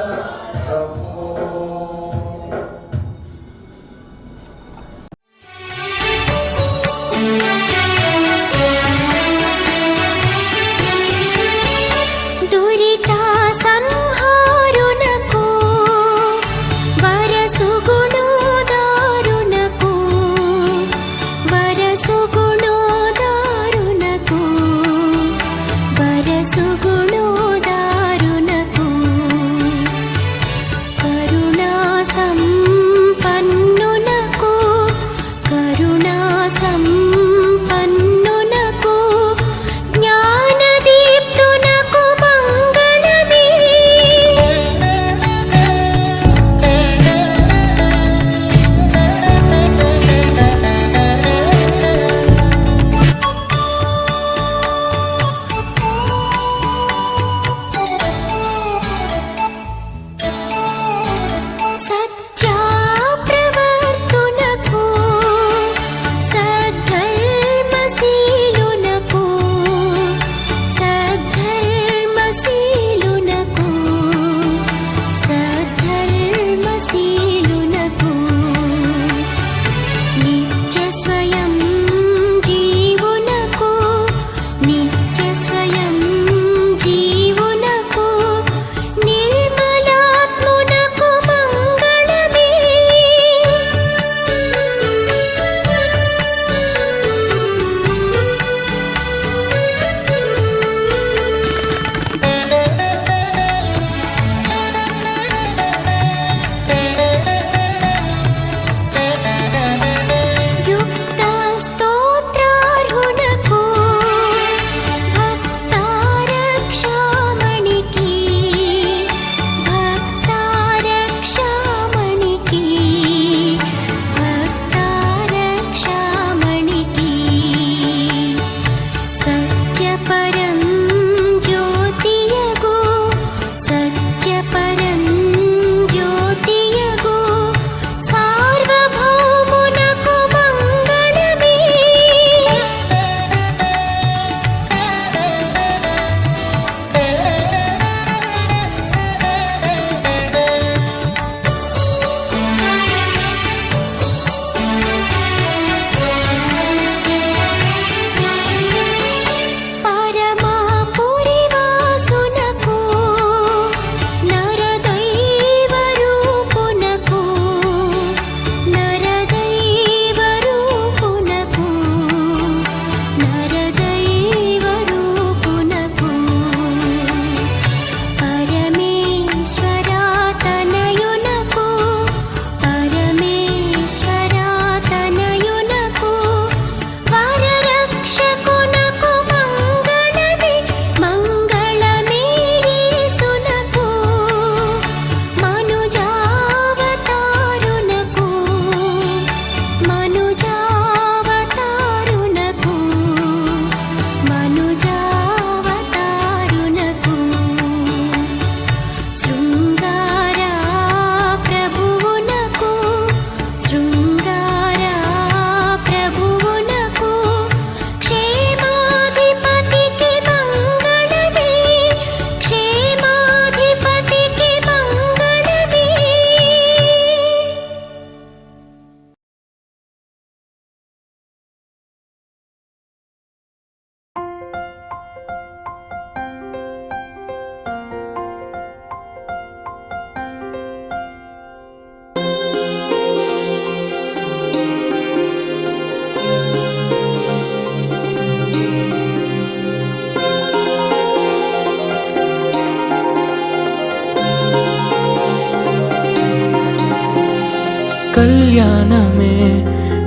కళ్యాణమే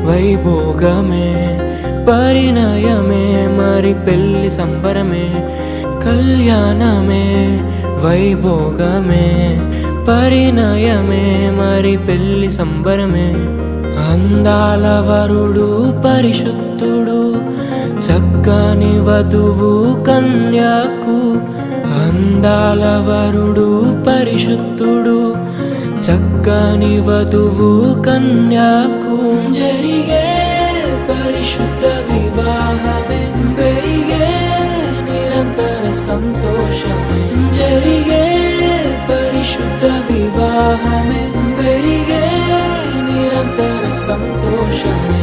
వైభోగమే పరిణయమే మరి పెళ్లి సంబరమే కళ్యాణమే వైభోగమే పరిణయమే మరి పెళ్లి సంబరమే అందాల వరుడు పరిశుద్ధుడు చక్కని వధువు కన్యాకు అందాల వరుడు పరిశుద్ధుడు చక్కని వధువు కన్యాకు జరిగే పరిశుద్ధ వివాహమే పెరిగే నిరంతర సంతోషమే జరిగే పరిశుద్ధ వివాహమే పెరిగే నిరంతర సంతోషమే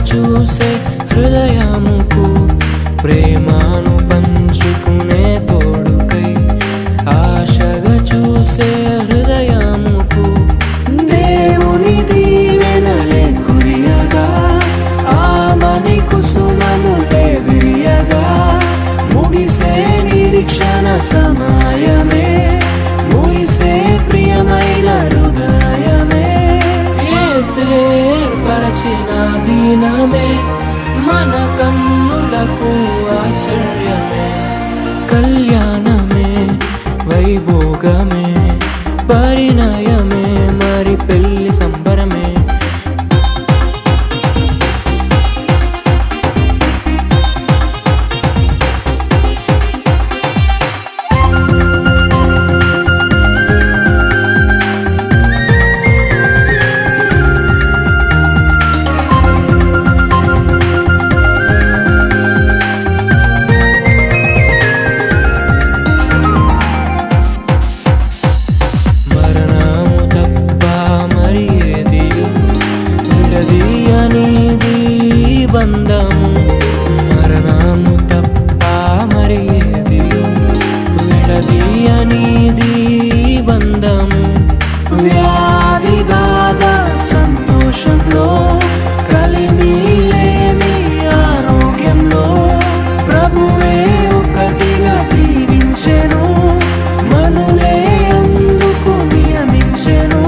చూసే హృదయముకు ప్రేమను పంచుకునే తోడుకై ఆశగా చూసే హృదయముకు దేవుని దీవెనలే కురియగా ఆమని కుసుమములే విరియగా ముగిసే నిరీక్షణ సమయమే ముగిసే ప్రియమైన హృదయమే ఏర్పరచిన దినమే మన కన్నులకు ఆశ్చర్యమే కళ్యాణమే వైభోగమే పరిణయమే మరి పెళ్లి సంబరమే బంధము మరణము తప్ప మరి ఏది విడదీయనిది బంధము వ్యాధి బాధ సంతోషంలో కలిమిలేని ఆరోగ్యంలో ప్రభువే ఒకటిగా దీవించెను మనులే అందుకు నియమించెను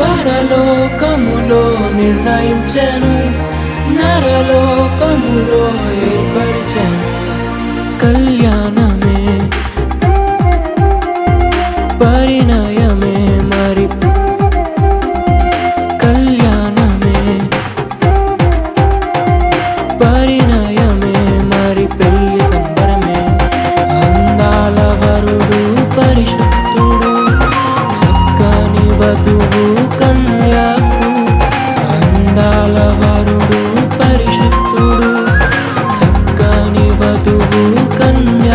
పరలోకములో నిర్ణయించెను నరలోకములో ఏర్పరిచెను కళ్యాణమే పరిణయమే మరి కళ్యాణమే పరిణయమే మరి పెళ్లి సంబరమే అందాల వరుడు పరిశుద్ధుడు చక్కని వధువు కన్యాకు అందాల వరుడు పరిశుద్ధుడు చక్కని వధువు కన్యా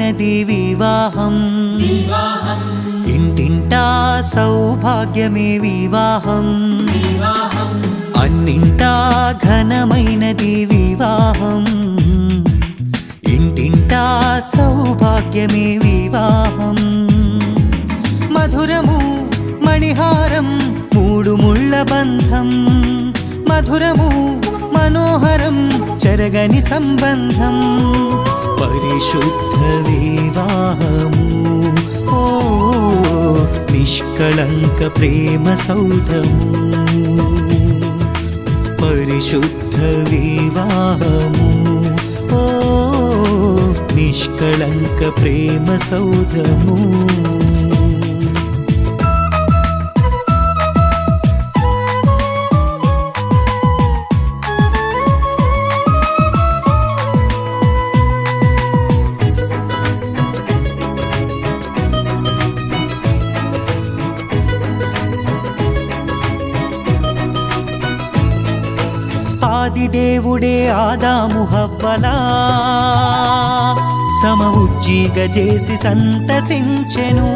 ఘనమైనది వివాహం ఇంటింటా సౌభాగ్యమే వివాహం అన్నింటా ఘనమైనది వివాహం ఇంటింటా సౌభాగ్యమే వివాహం మధురము మణిహారం మూడు ముళ్ళ బంధం మధురము మనోహరం చెరగని సంబంధం పరిశుద్ధ వివాహము ఓ నిష్కళంక ప్రేమ సౌధము పరిశుద్ధ వివాహము ఓ నిష్కళంక ప్రేమ సౌధము ఆదిదేవుడే ఆదాము హవ్వలా సమఉజ్జీగ చేసి సంతసించెను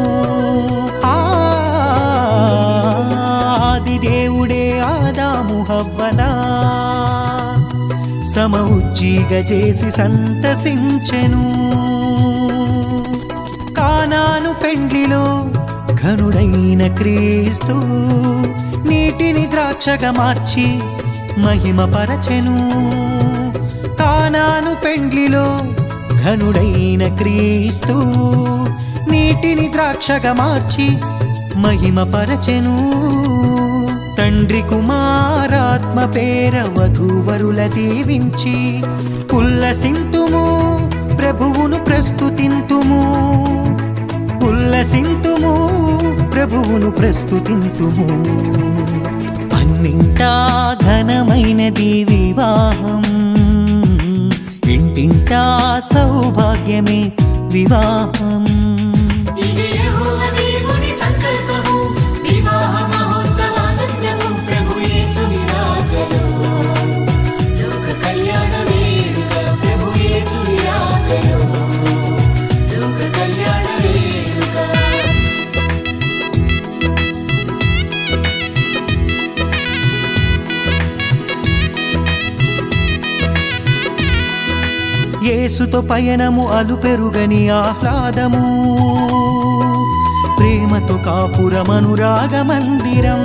ఆదిదేవుడే ఆదాము హవ్వలా సమఉజ్జీగ చేసి సంతసించెను కానాను పెండ్లిలో ఘనుడైన క్రీస్తు నీటిని ద్రాక్షగా మార్చి మహిమ పరచెను కానాను పెండ్లిలో ఘనుడైన క్రీస్తు నీటిని ద్రాక్షగా మార్చి మహిమ పరచెను తండ్రి కుమారాత్మ పేర వధూవరుల దీవించి ఉల్లసింతుము ప్రభువును ప్రస్తుతింతుము ఉల్లసింతుము ప్రభువును ప్రస్తుతింతుము అన్నింటా ఘనమైనది వివాహం ఇంటింటా సౌభాగ్యమే వివాహం యేసుతో పయనము అలుపెరుగని ఆహ్లాదము ప్రేమతో కాపురమనురాగ మందిరం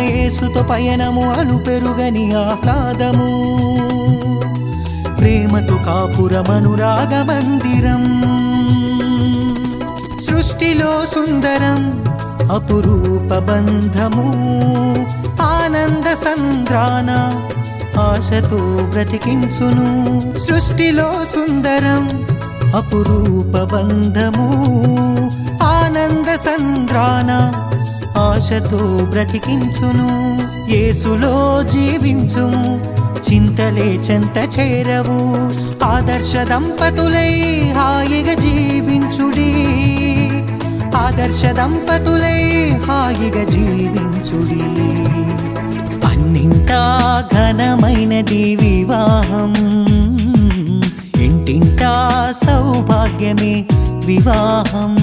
యేసుతో పయనము అలుపెరుగని ఆహ్లాదము ప్రేమతో కాపురమనురాగ మందిరం సృష్టిలో సుందరం అపురూప బంధము ఆనంద సంద్రాన ఆశతో బ్రతికించును సృష్టిలో సుందరం అపురూప బంధము ఆనంద సంద్రాన ఆశతో బ్రతికించును యేసులో జీవించుము చింతలే చెంత చేరవు ఆదర్శ దంపతులై హాయిగా జీవించుడి ఆదర్శ దంపతులై హాయిగా జీవించుడి అన్నింటా ఘనమైనది వివాహం ఇంటింటా సౌభాగ్యమే వివాహం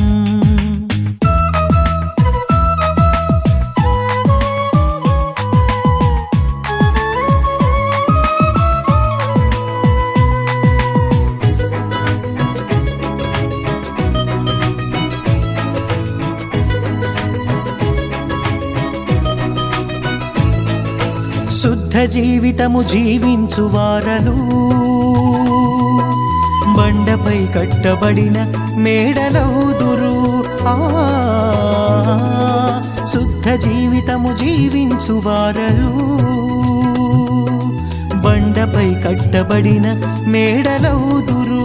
శుద్ధ జీవితము జీవించు వారలు బండపై కట్టబడిన మేడలౌదురు శుద్ధ జీవితము జీవించు వారలు బండపై కట్టబడిన మేడలౌదురు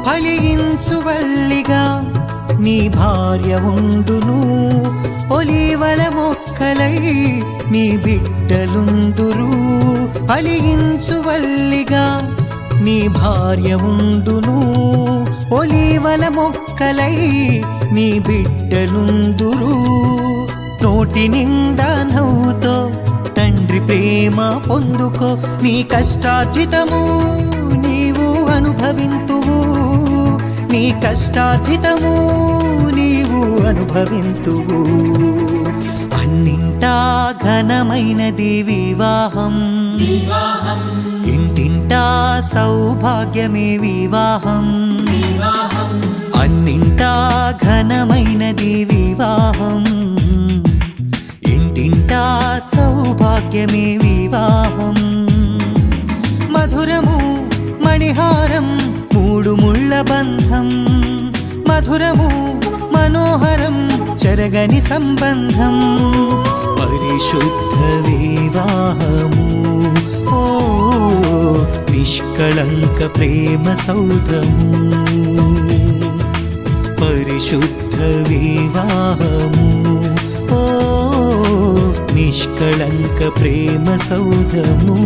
ఫలించు వల్లిగా నీ భార్య ఉండును ఒలీవల మొక్కలై నీ బిడ్డలుందురు ఫలించు వల్లిగా నీ భార్య ఉండును ఒలీవల మొక్కలై నీ బిడ్డలుందురు నోటి నిండా నవ్వుతో తండ్రి ప్రేమ పొందుకో నీ కష్టార్జితము నీ అనుభవింతువు, నీ కష్టార్జితము నీవు అనుభవింతువు. అన్నింటా ఘనమైనది వివాహం, ఇంటింటా సౌభాగ్యమే వివాహం. అన్నింటా ఘనమైనది వివాహం, ఇంటింటా సౌభాగ్యమే వివాహం. మధురము మణిహారం మూడు ముళ్ళ బంధం, మధురము మనోహరం చెరగని సంబంధం. పరిశుద్ధ వివాహము ఓ నిష్కళంక ప్రేమ సౌధము. పరిశుద్ధ వివాహము ఓ నిష్కళంక ప్రేమ సౌధము.